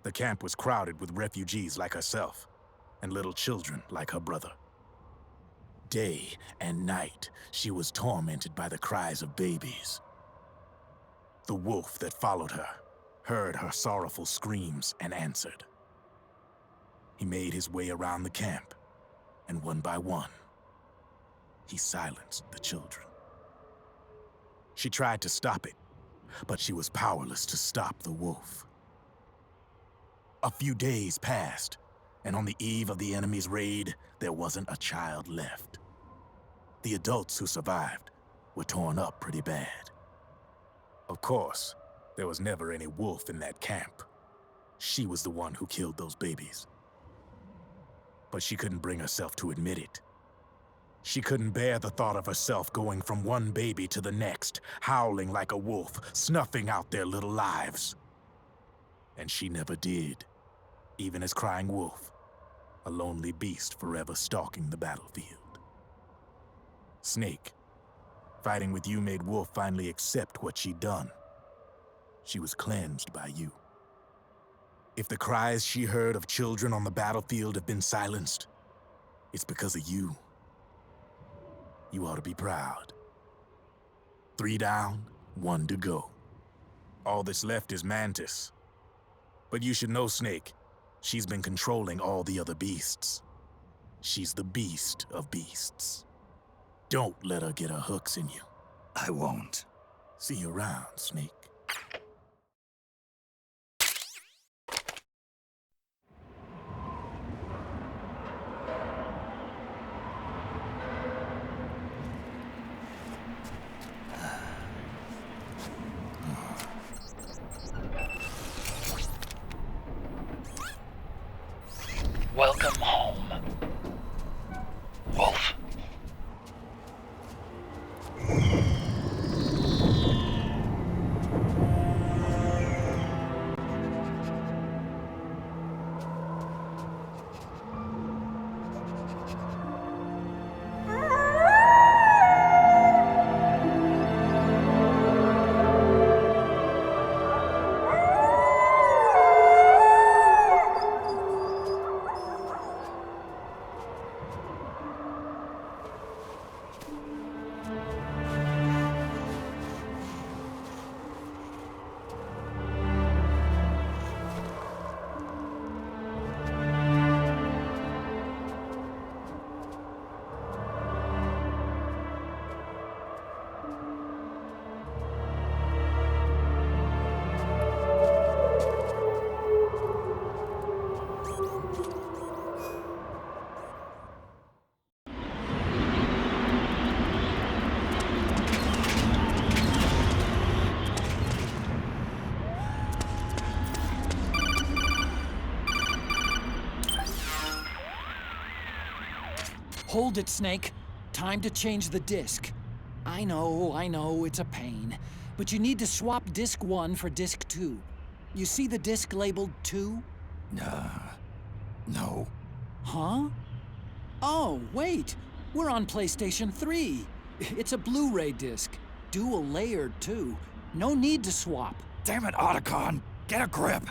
The camp was crowded with refugees like herself, and little children like her brother. Day and night, she was tormented by the cries of babies. The wolf that followed her heard her sorrowful screams and answered. He made his way around the camp, and one by one, he silenced the children. She tried to stop it, but she was powerless to stop the wolf. A few days passed, and on the eve of the enemy's raid, there wasn't a child left. The adults who survived were torn up pretty bad. Of course, there was never any wolf in that camp. She was the one who killed those babies. But she couldn't bring herself to admit it. She couldn't bear the thought of herself going from one baby to the next, howling like a wolf, snuffing out their little lives. And she never did, even as Crying Wolf, a lonely beast forever stalking the battlefield. Snake, fighting with you made Wolf finally accept what she'd done. She was cleansed by you. If the cries she heard of children on the battlefield have been silenced, it's because of you. You ought to be proud. 3 down, 1 to go. All that's left is Mantis. But you should know, Snake, she's been controlling all the other beasts. She's the beast of beasts. Don't let her get her hooks in you. I won't. See you around, Snake. Welcome home, Wolf. Hold it, Snake. Time to change the disk. I know, it's a pain. But you need to swap disk 1 for disk 2. You see the disk labeled 2? No. Huh? Oh, wait. We're on PlayStation 3. It's a Blu-ray disc. Dual layered, too. No need to swap. Damn it, Otacon! Get a grip!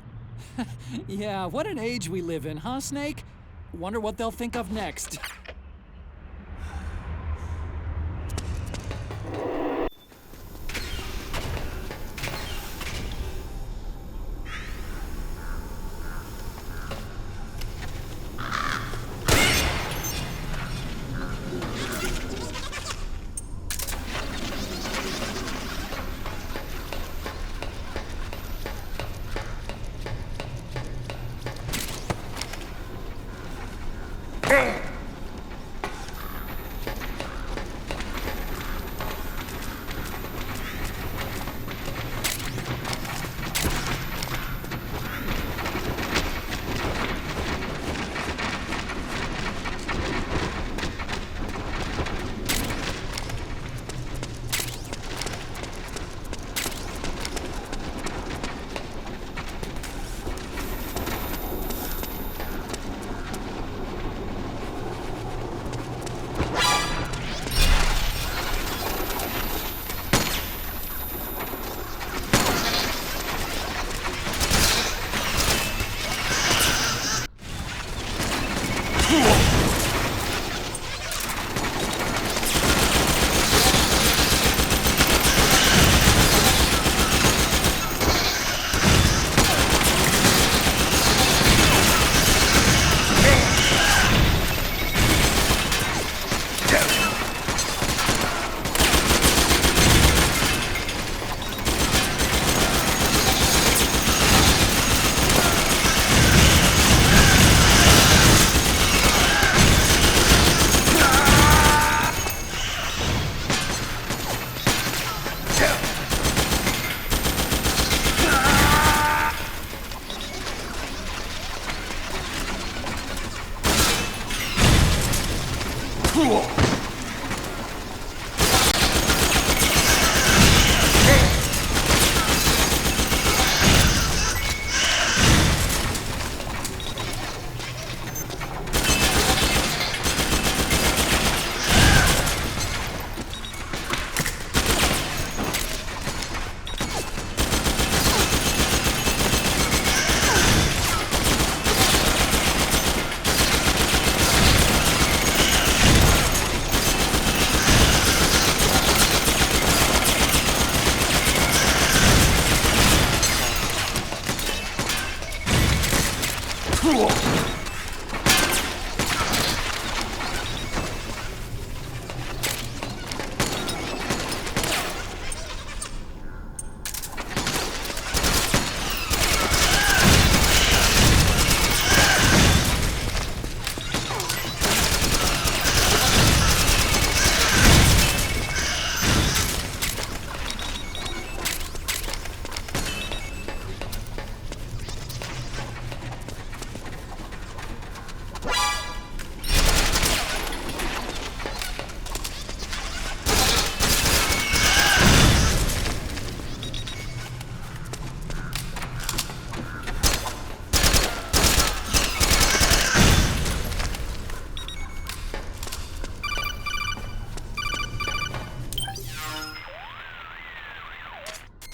Yeah, what an age we live in, huh, Snake? Wonder what they'll think of next.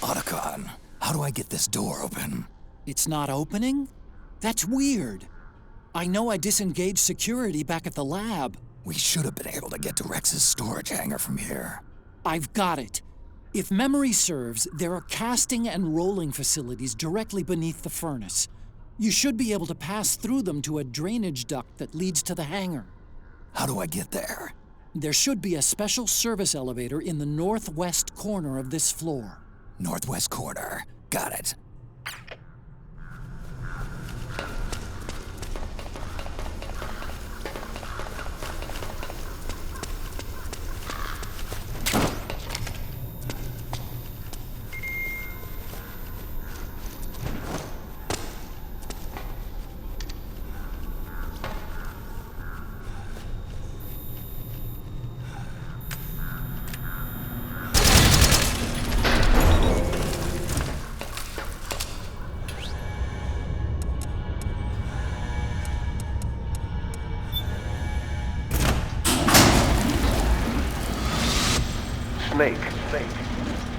Otacon, how do I get this door open? It's not opening? That's weird. I know I disengaged security back at the lab. We should have been able to get to Rex's storage hangar from here. I've got it. If memory serves, there are casting and rolling facilities directly beneath the furnace. You should be able to pass through them to a drainage duct that leads to the hangar. How do I get there? There should be a special service elevator in the northwest corner of this floor. Northwest corner. Got it. Snake.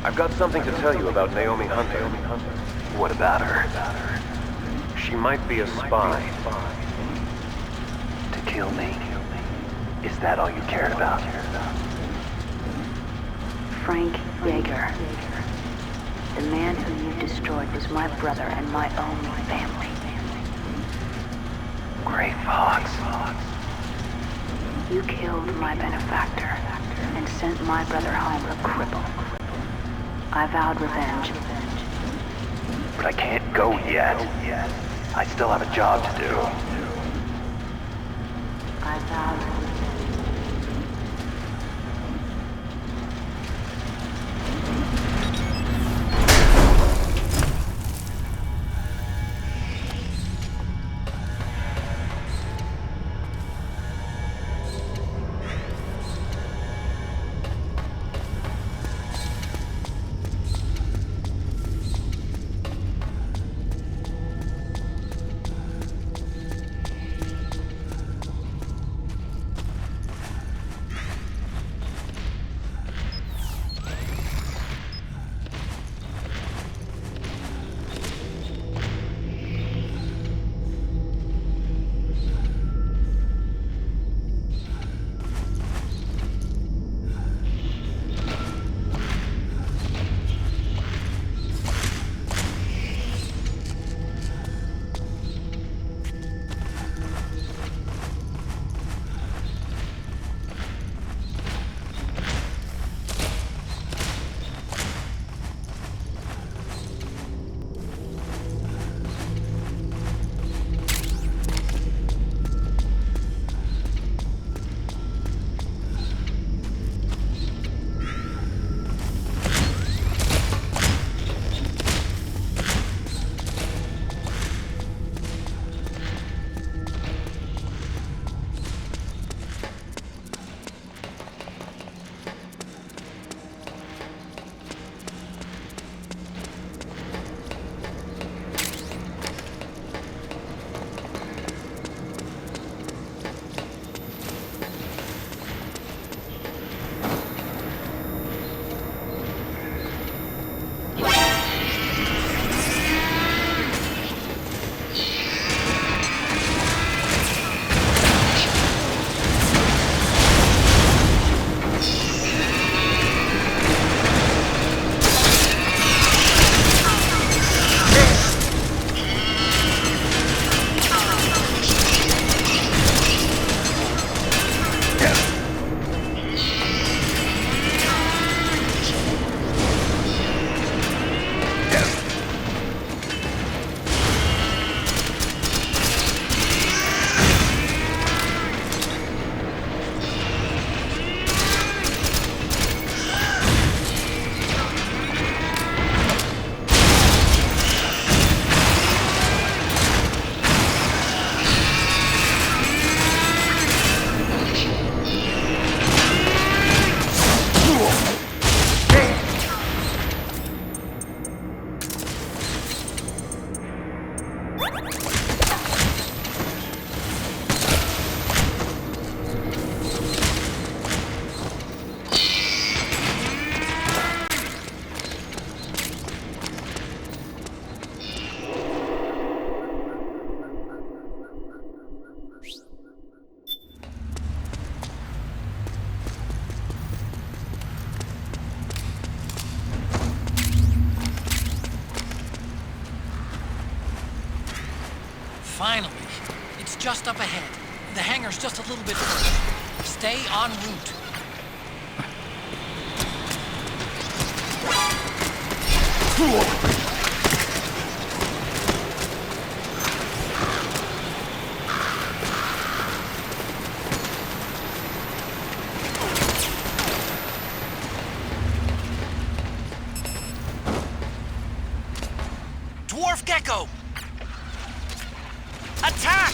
I've got something to tell you about Naomi Hunter. What about her? She might be a spy. To kill me? Is that all you cared about? Frank Yeager. The man who you destroyed was my brother and my only family. Gray Fox. You killed my benefactor and sent my brother home a cripple. I vowed revenge. But I can't go yet. I still have a job to do. I vowed revenge. Finally. It's just up ahead. The hangar's just a little bit further. Stay en route. Dwarf Gecko! Attack!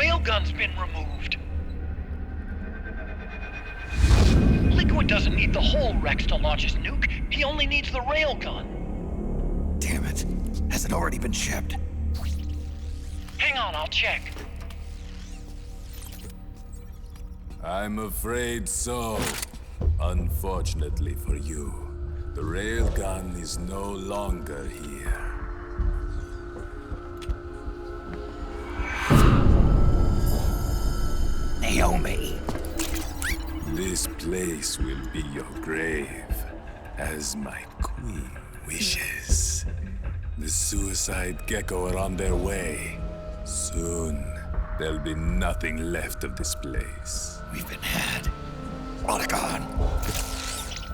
railgun's been removed. Liquid doesn't need the whole Rex to launch his nuke. He only needs the railgun. Damn it. Has it already been shipped? Hang on, I'll check. I'm afraid so. Unfortunately for you, the railgun is no longer here. Naomi! This place will be your grave, as my queen wishes. The suicide gecko are on their way. Soon, there'll be nothing left of this place. We've been had. Rodigon!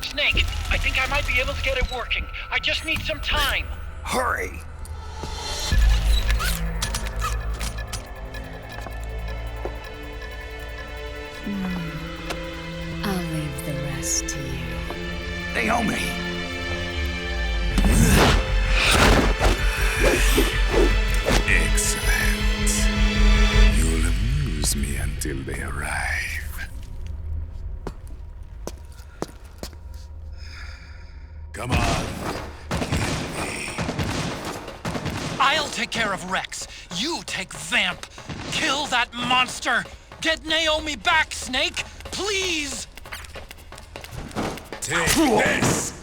Snake, I think I might be able to get it working. I just need some time. Hurry! I'll leave the rest to you. Naomi! Excellent. You'll amuse me until they arrive. Come on. I'll take care of Rex. You take Vamp. Kill that monster. Get Naomi back, Snake. Please. Take this.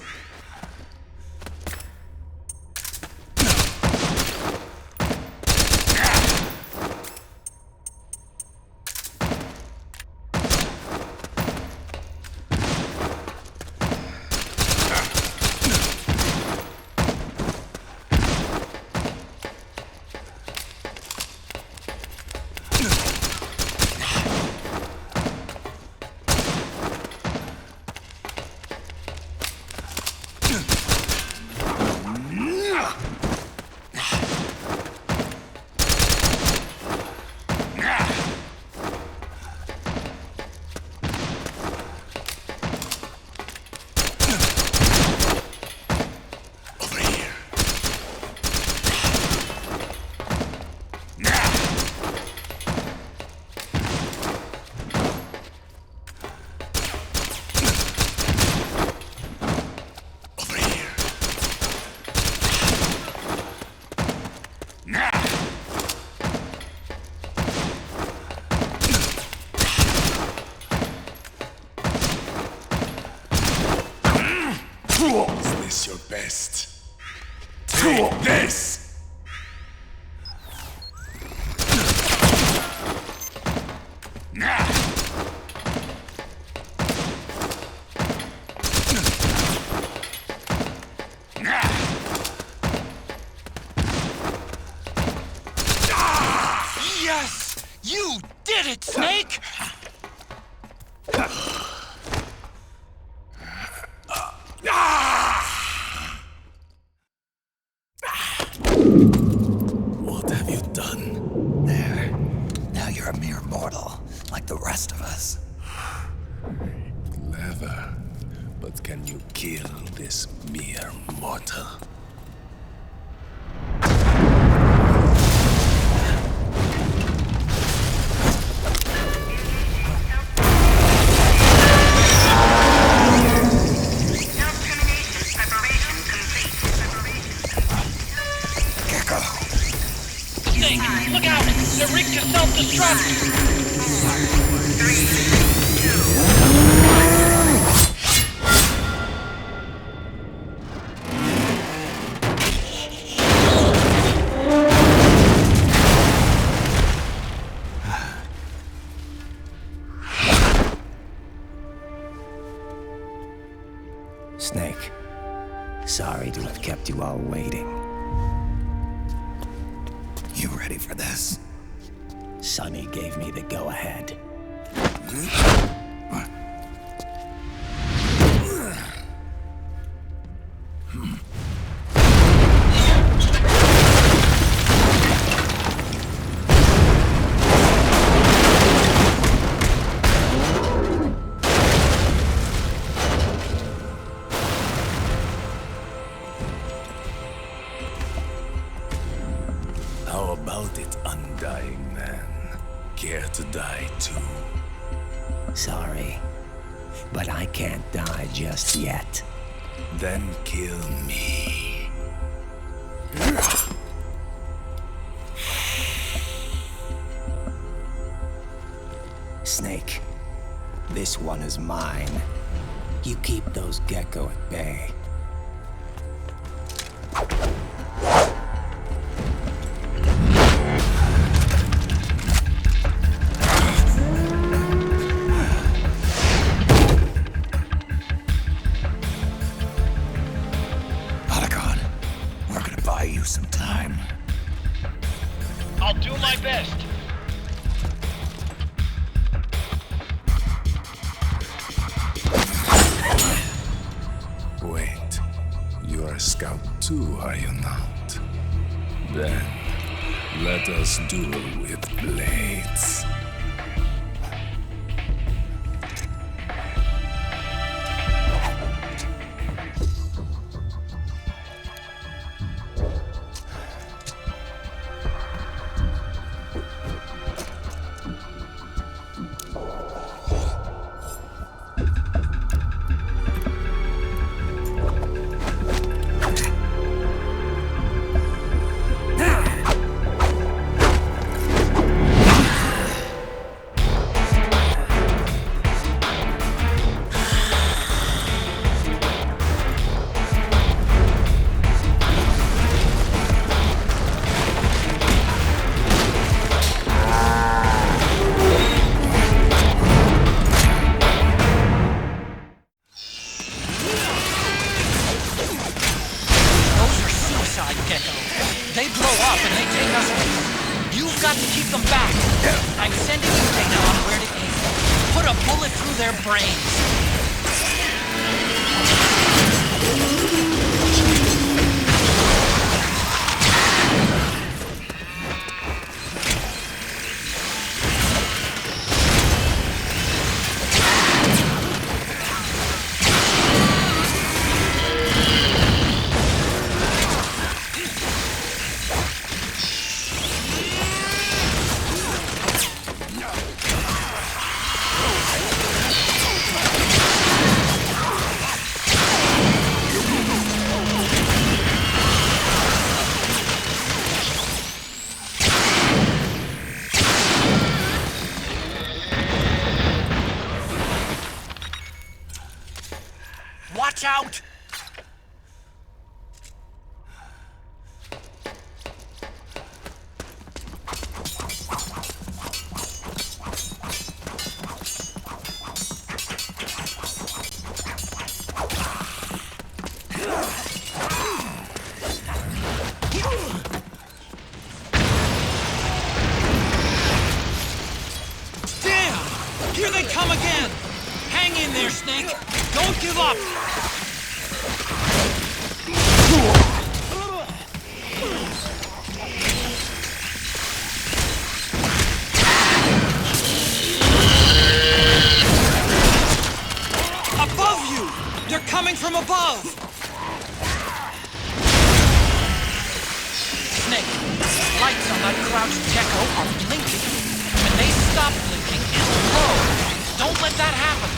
Is this your best? Take this! Yes! You did it, Snake! What have you done? There. Now you're a mere mortal, like the rest of us. Clever. But can you kill this mere mortal? Snake, look out! They're rigged to self-destruct! 3, 2. Snake, sorry to have kept you all waiting. You ready for this? Sonny gave me the go-ahead. How about it, undying man? can't die just yet. Then kill me. Snake, this one is mine. You keep those gecko at bay. Otacon, we're gonna buy you some time. I'll do my best. Wait, you are a scout too, are you not? Then, let us duel with blades. They blow up and they take us with. You've got to keep them back. I'm sending you data on where to aim. Put a bullet through their brains. Watch out! Damn! Here they come again! Hang in there, Snake! Don't give up! Above you! They're coming from above! Snake, lights on that crouched gecko are blinking. When they stop blinking, it'll blow. Don't let that happen.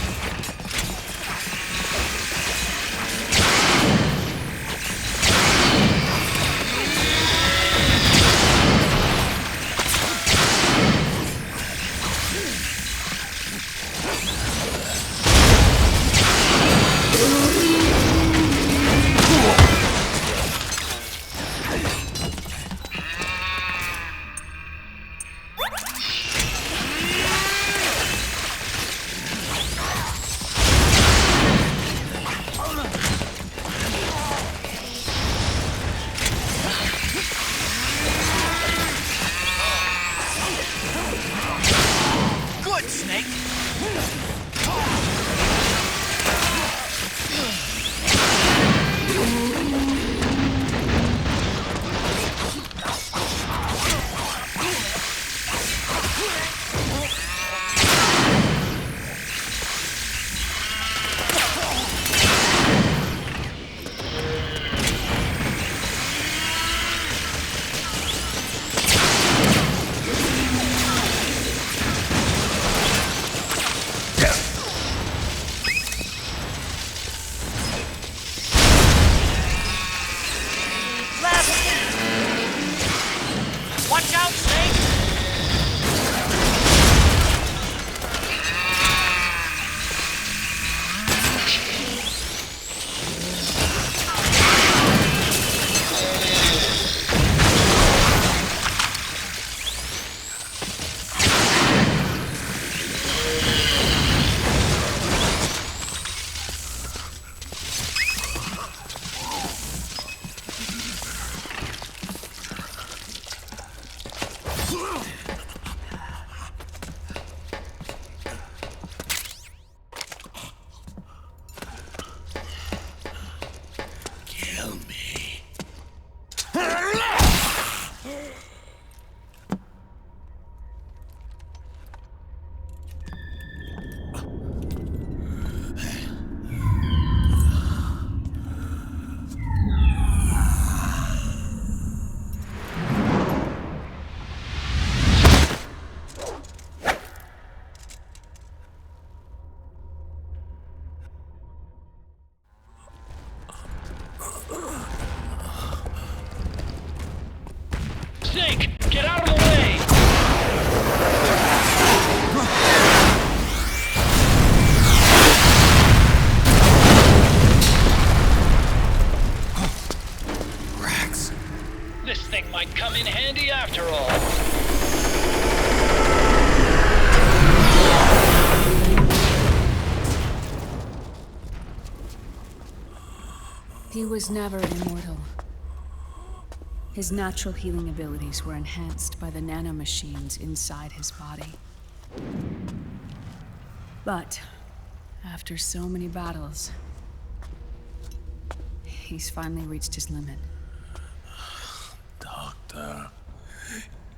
Snake, get out of the way! Rex. This thing might come in handy after all. He was never immortal. His natural healing abilities were enhanced by the nanomachines inside his body. But, after so many battles, he's finally reached his limit. Doctor,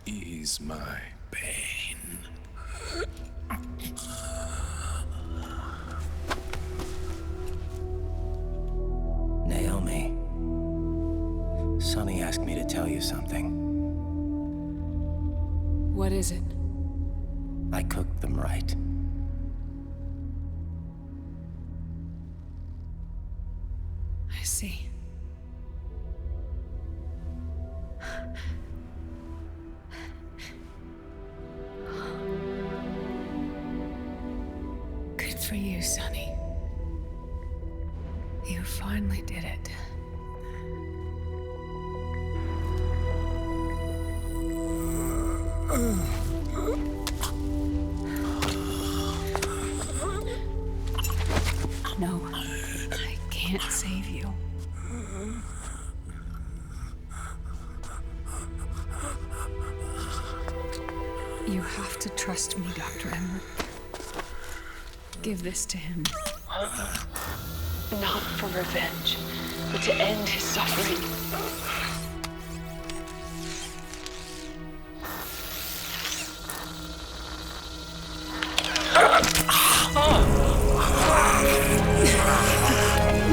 ease my pain. Naomi, Sonny asked me to tell you something. What is it? I cooked them right. I see. Good for you, Sonny. You finally did it. No, I can't save you. You have to trust me, Dr. Emmer. Give this to him. Not for revenge, but to end his suffering.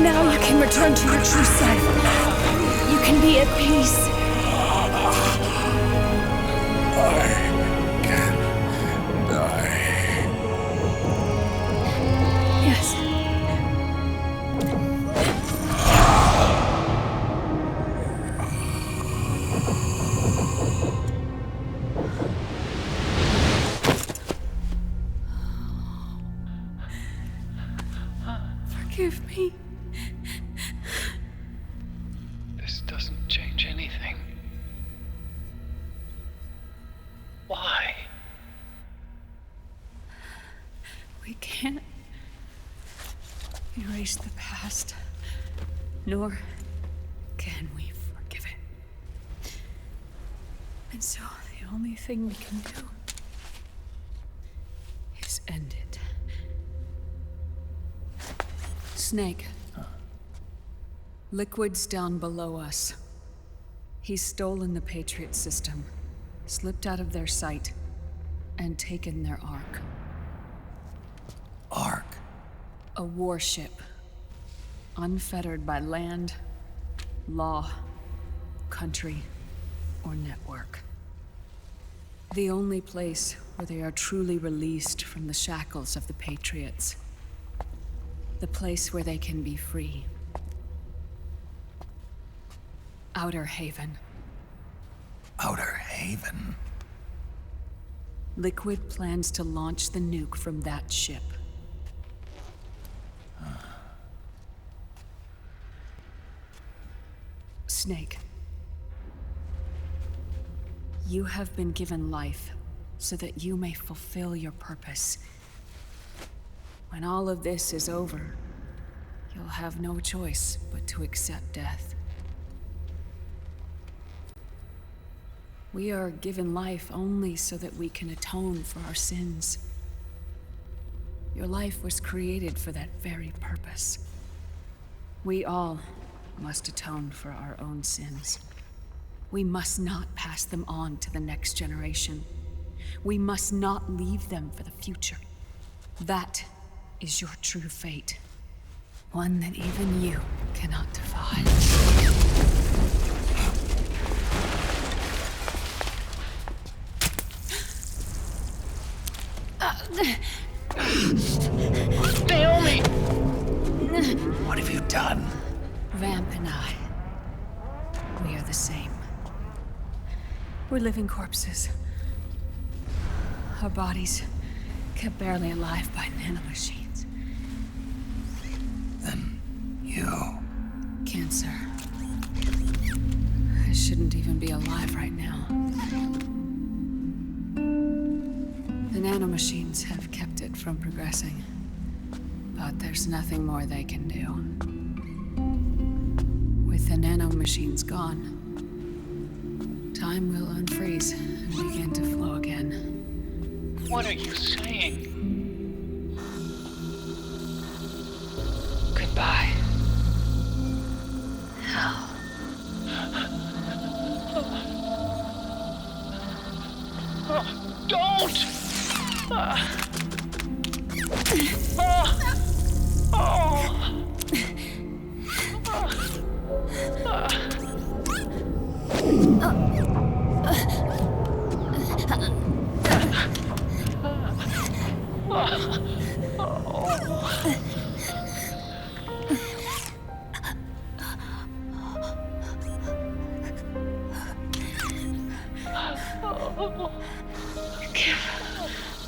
Now you can return to your true self. You can be at peace. I can die. Yes. Forgive me. This doesn't change anything. Why? We can't erase the past, nor can we forgive it. And so the only thing we can do is end it. Snake. Liquid's down below us. He's stolen the Patriot system, slipped out of their sight, and taken their Ark. Ark? A warship. Unfettered by land, law, country, or network. The only place where they are truly released from the shackles of the Patriots. The place where they can be free. Outer Haven. Outer Haven? Liquid plans to launch the nuke from that ship. Snake. You have been given life so that you may fulfill your purpose. When all of this is over, you'll have no choice but to accept death. We are given life only so that we can atone for our sins. Your life was created for that very purpose. We all must atone for our own sins. We must not pass them on to the next generation. We must not leave them for the future. That is your true fate. One that even you cannot defy. Naomi! What have you done? Vamp and I, we are the same. We're living corpses. Our bodies kept barely alive by nanomachines. Then you... Cancer. I shouldn't even be alive right now. The nanomachines have kept it from progressing. But there's nothing more they can do. With the nanomachines gone, time will unfreeze and begin to flow again. What are you saying? Goodbye. Hell. Don't! Give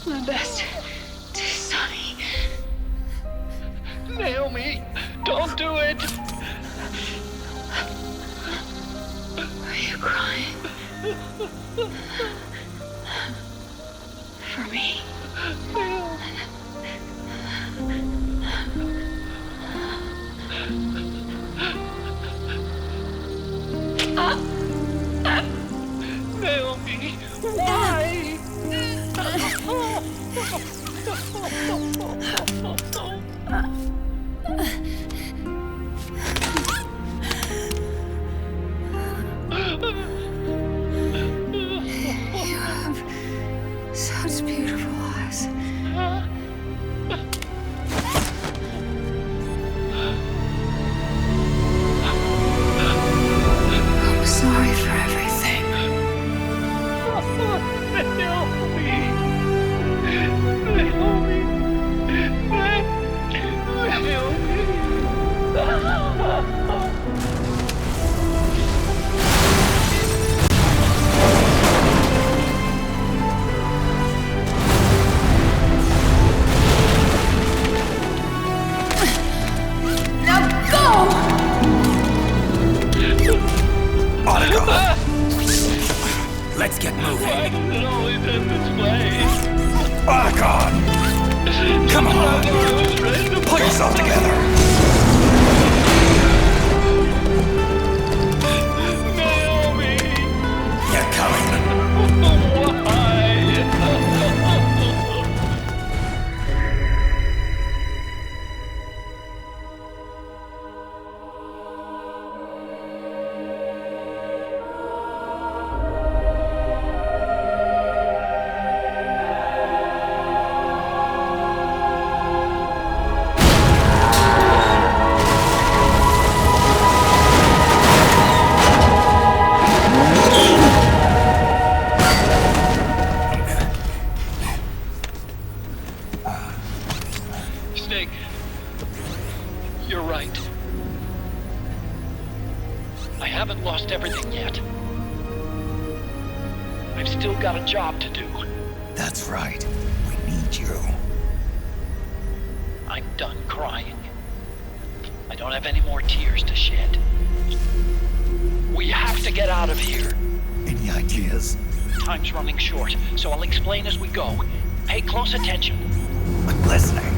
my best to Sonny. Naomi, don't do it! Are you crying? For me? Naomi, why? You have such beautiful eyes. I'm sorry for everything. Let's get moving. Why does it always end this way? Otacon! Come on! Pull yourself together! Naomi! You're coming. Why? Snake, you're right. I haven't lost everything yet. I've still got a job to do. That's right. We need you. I'm done crying. I don't have any more tears to shed. We have to get out of here. Any ideas? Time's running short, so I'll explain as we go. Pay close attention. I'm listening.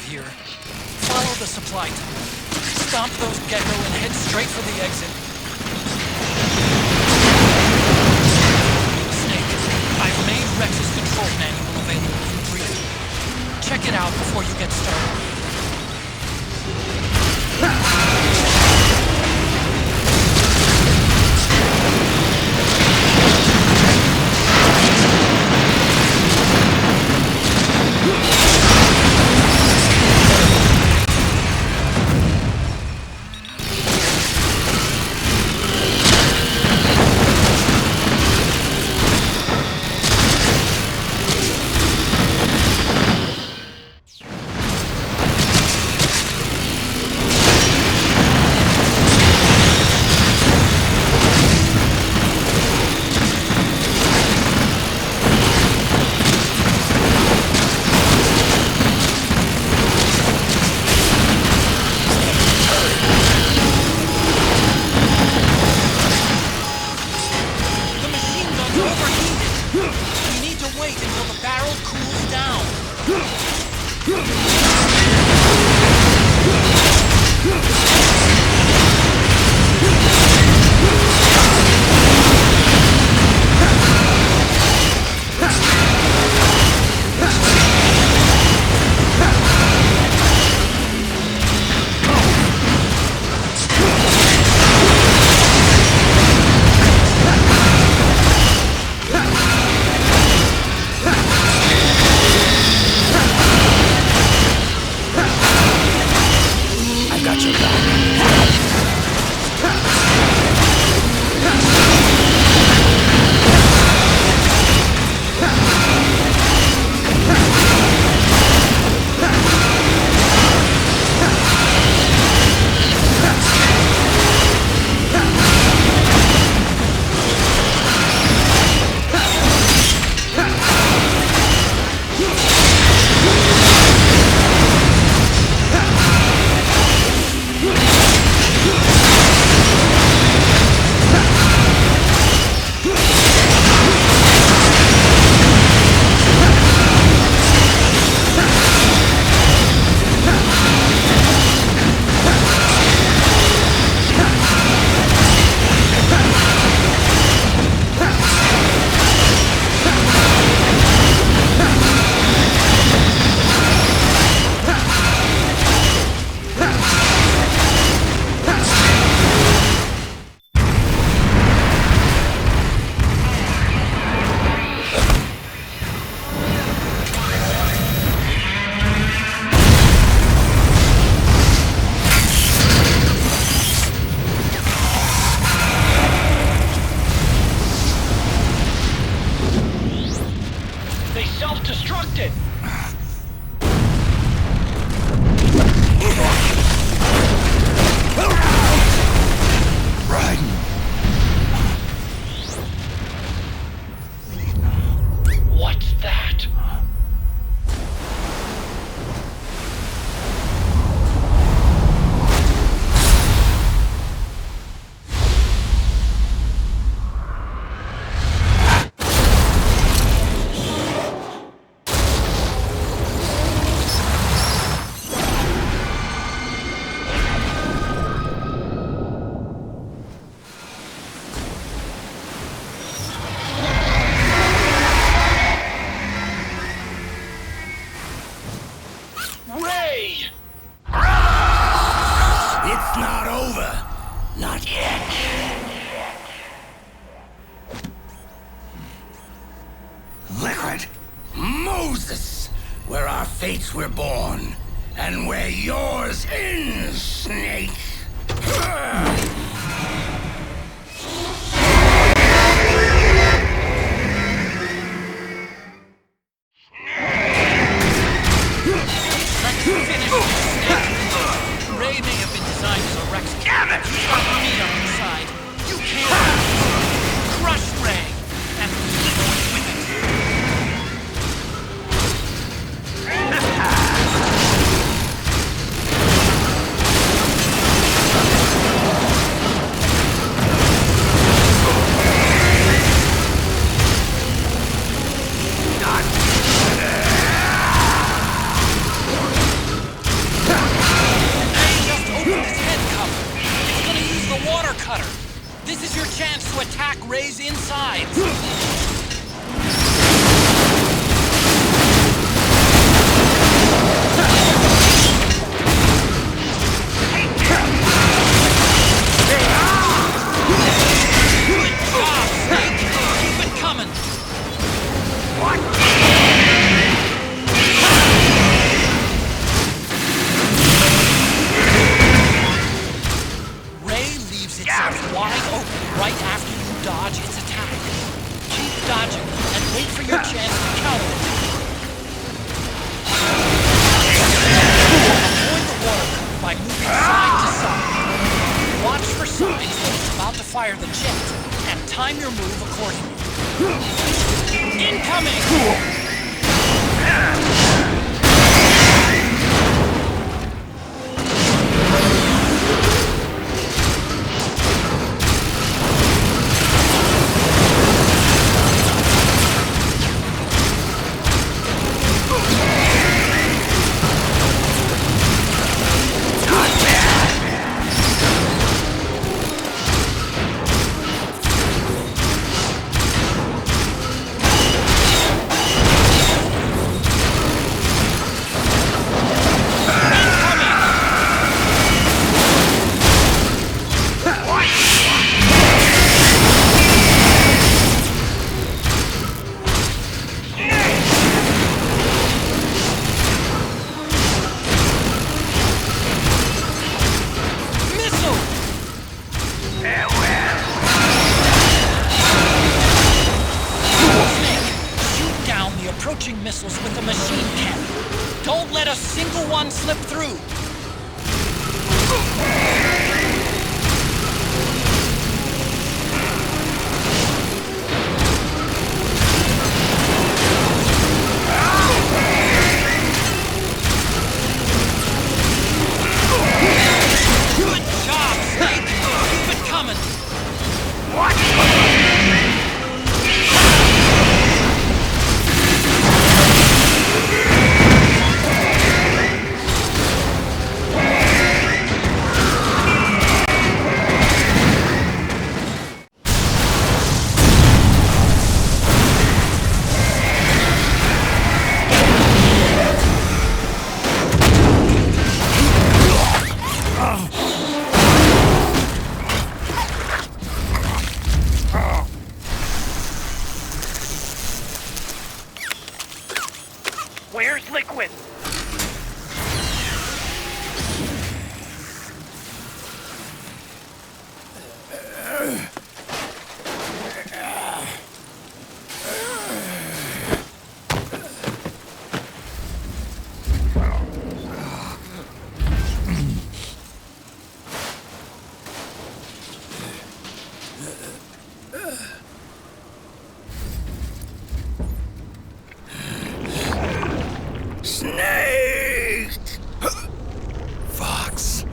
here. Follow the supply tunnel. Stomp those gecko and head straight for the exit. Snake, I've made Rex's control manual available for briefing. Check it out before you get started. Fates were born, and where yours ends, Snake. Ray may have been designed as a Rex. Damn it! You got me on the side. You can't crush Ray and live with it. wide open right after you dodge its attack. Keep dodging and wait for your chance to counter it. Avoid the water current by moving side to side. Watch for signs that it's about to fire the jet, and time your move accordingly. Incoming! Missiles with the machine cannon. Don't let a single one slip through. Good job, Snake. Keep it coming. What? Where's Liquid? Snake! Fox.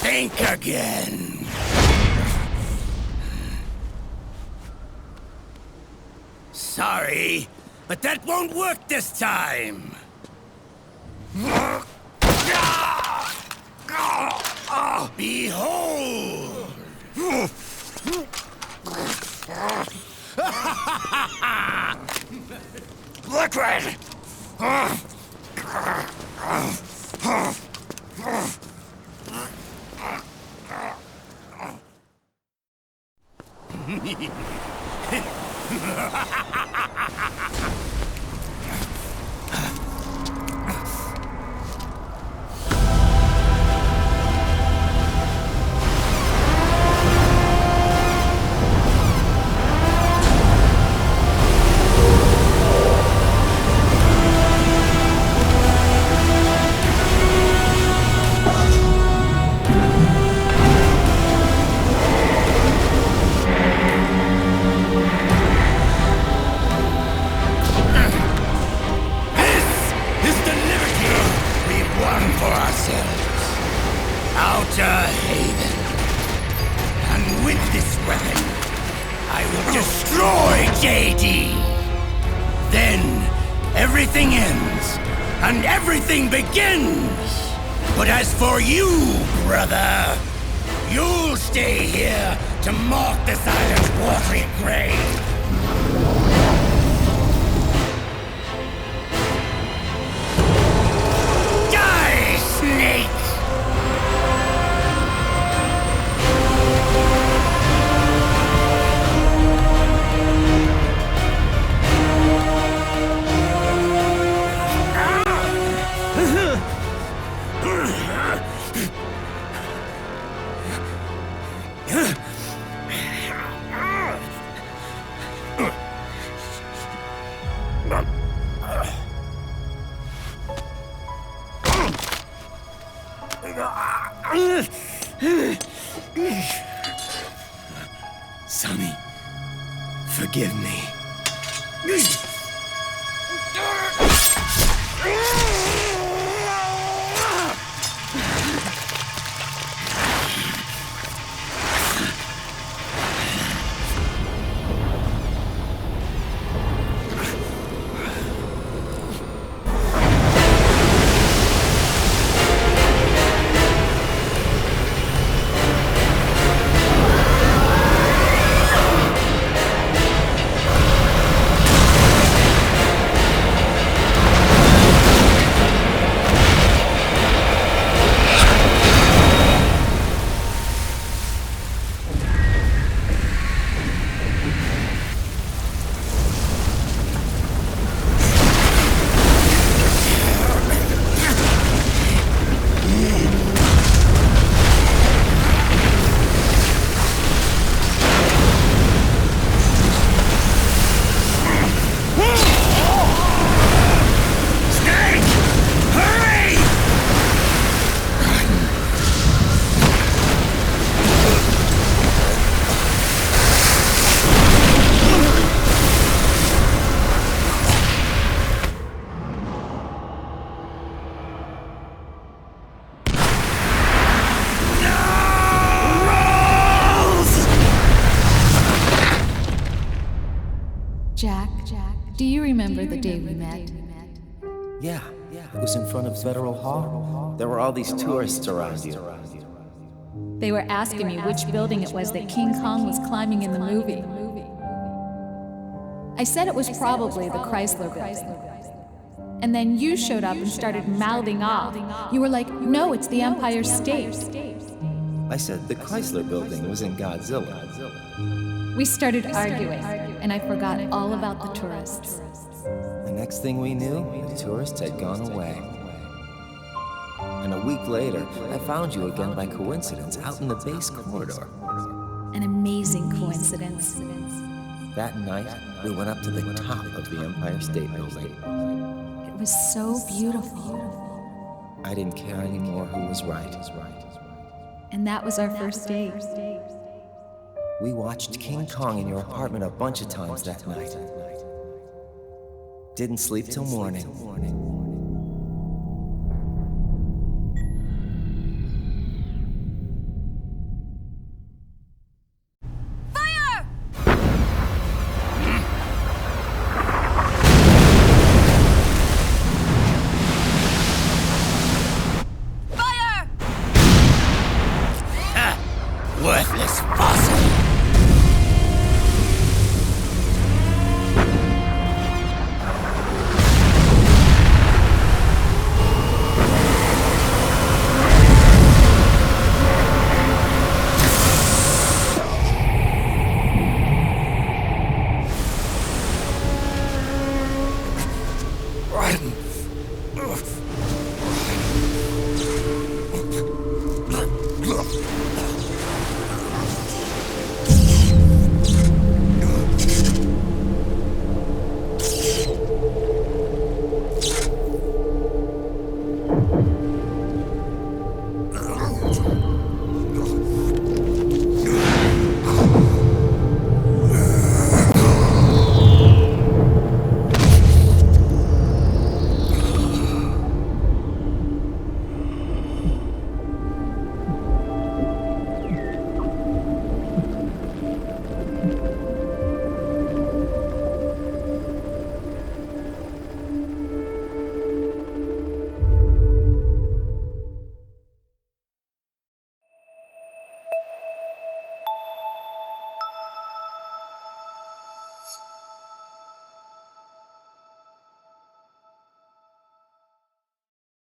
Think again. Sorry, but that won't work this time. Behold! Liquid! Everything ends, and everything begins! But as for you, brother, you'll stay here to mark this island's watery grave. Die, Snake! Sonny, forgive me. Do you remember the day we met? Yeah, it was in front of Federal Hall. There were all these tourists around you. They were asking me which building it was that King Kong was climbing in the movie. I said it was probably the Chrysler building. And then you showed up and started mouthing off. You were like, no, it's the Empire State. I said the Chrysler building was in Godzilla. We started arguing, and I forgot all about the tourists. The next thing we knew, the tourists had gone away. And a week later, I found you again by coincidence out in the base corridor. An amazing coincidence. That night, we went up to the top of the Empire State Building. It was so beautiful. I didn't care anymore who was right. And that was our first date. We watched King Kong in your apartment a bunch of times that night. Didn't sleep till morning. Fire! Fire! Ha! Worthless fossil!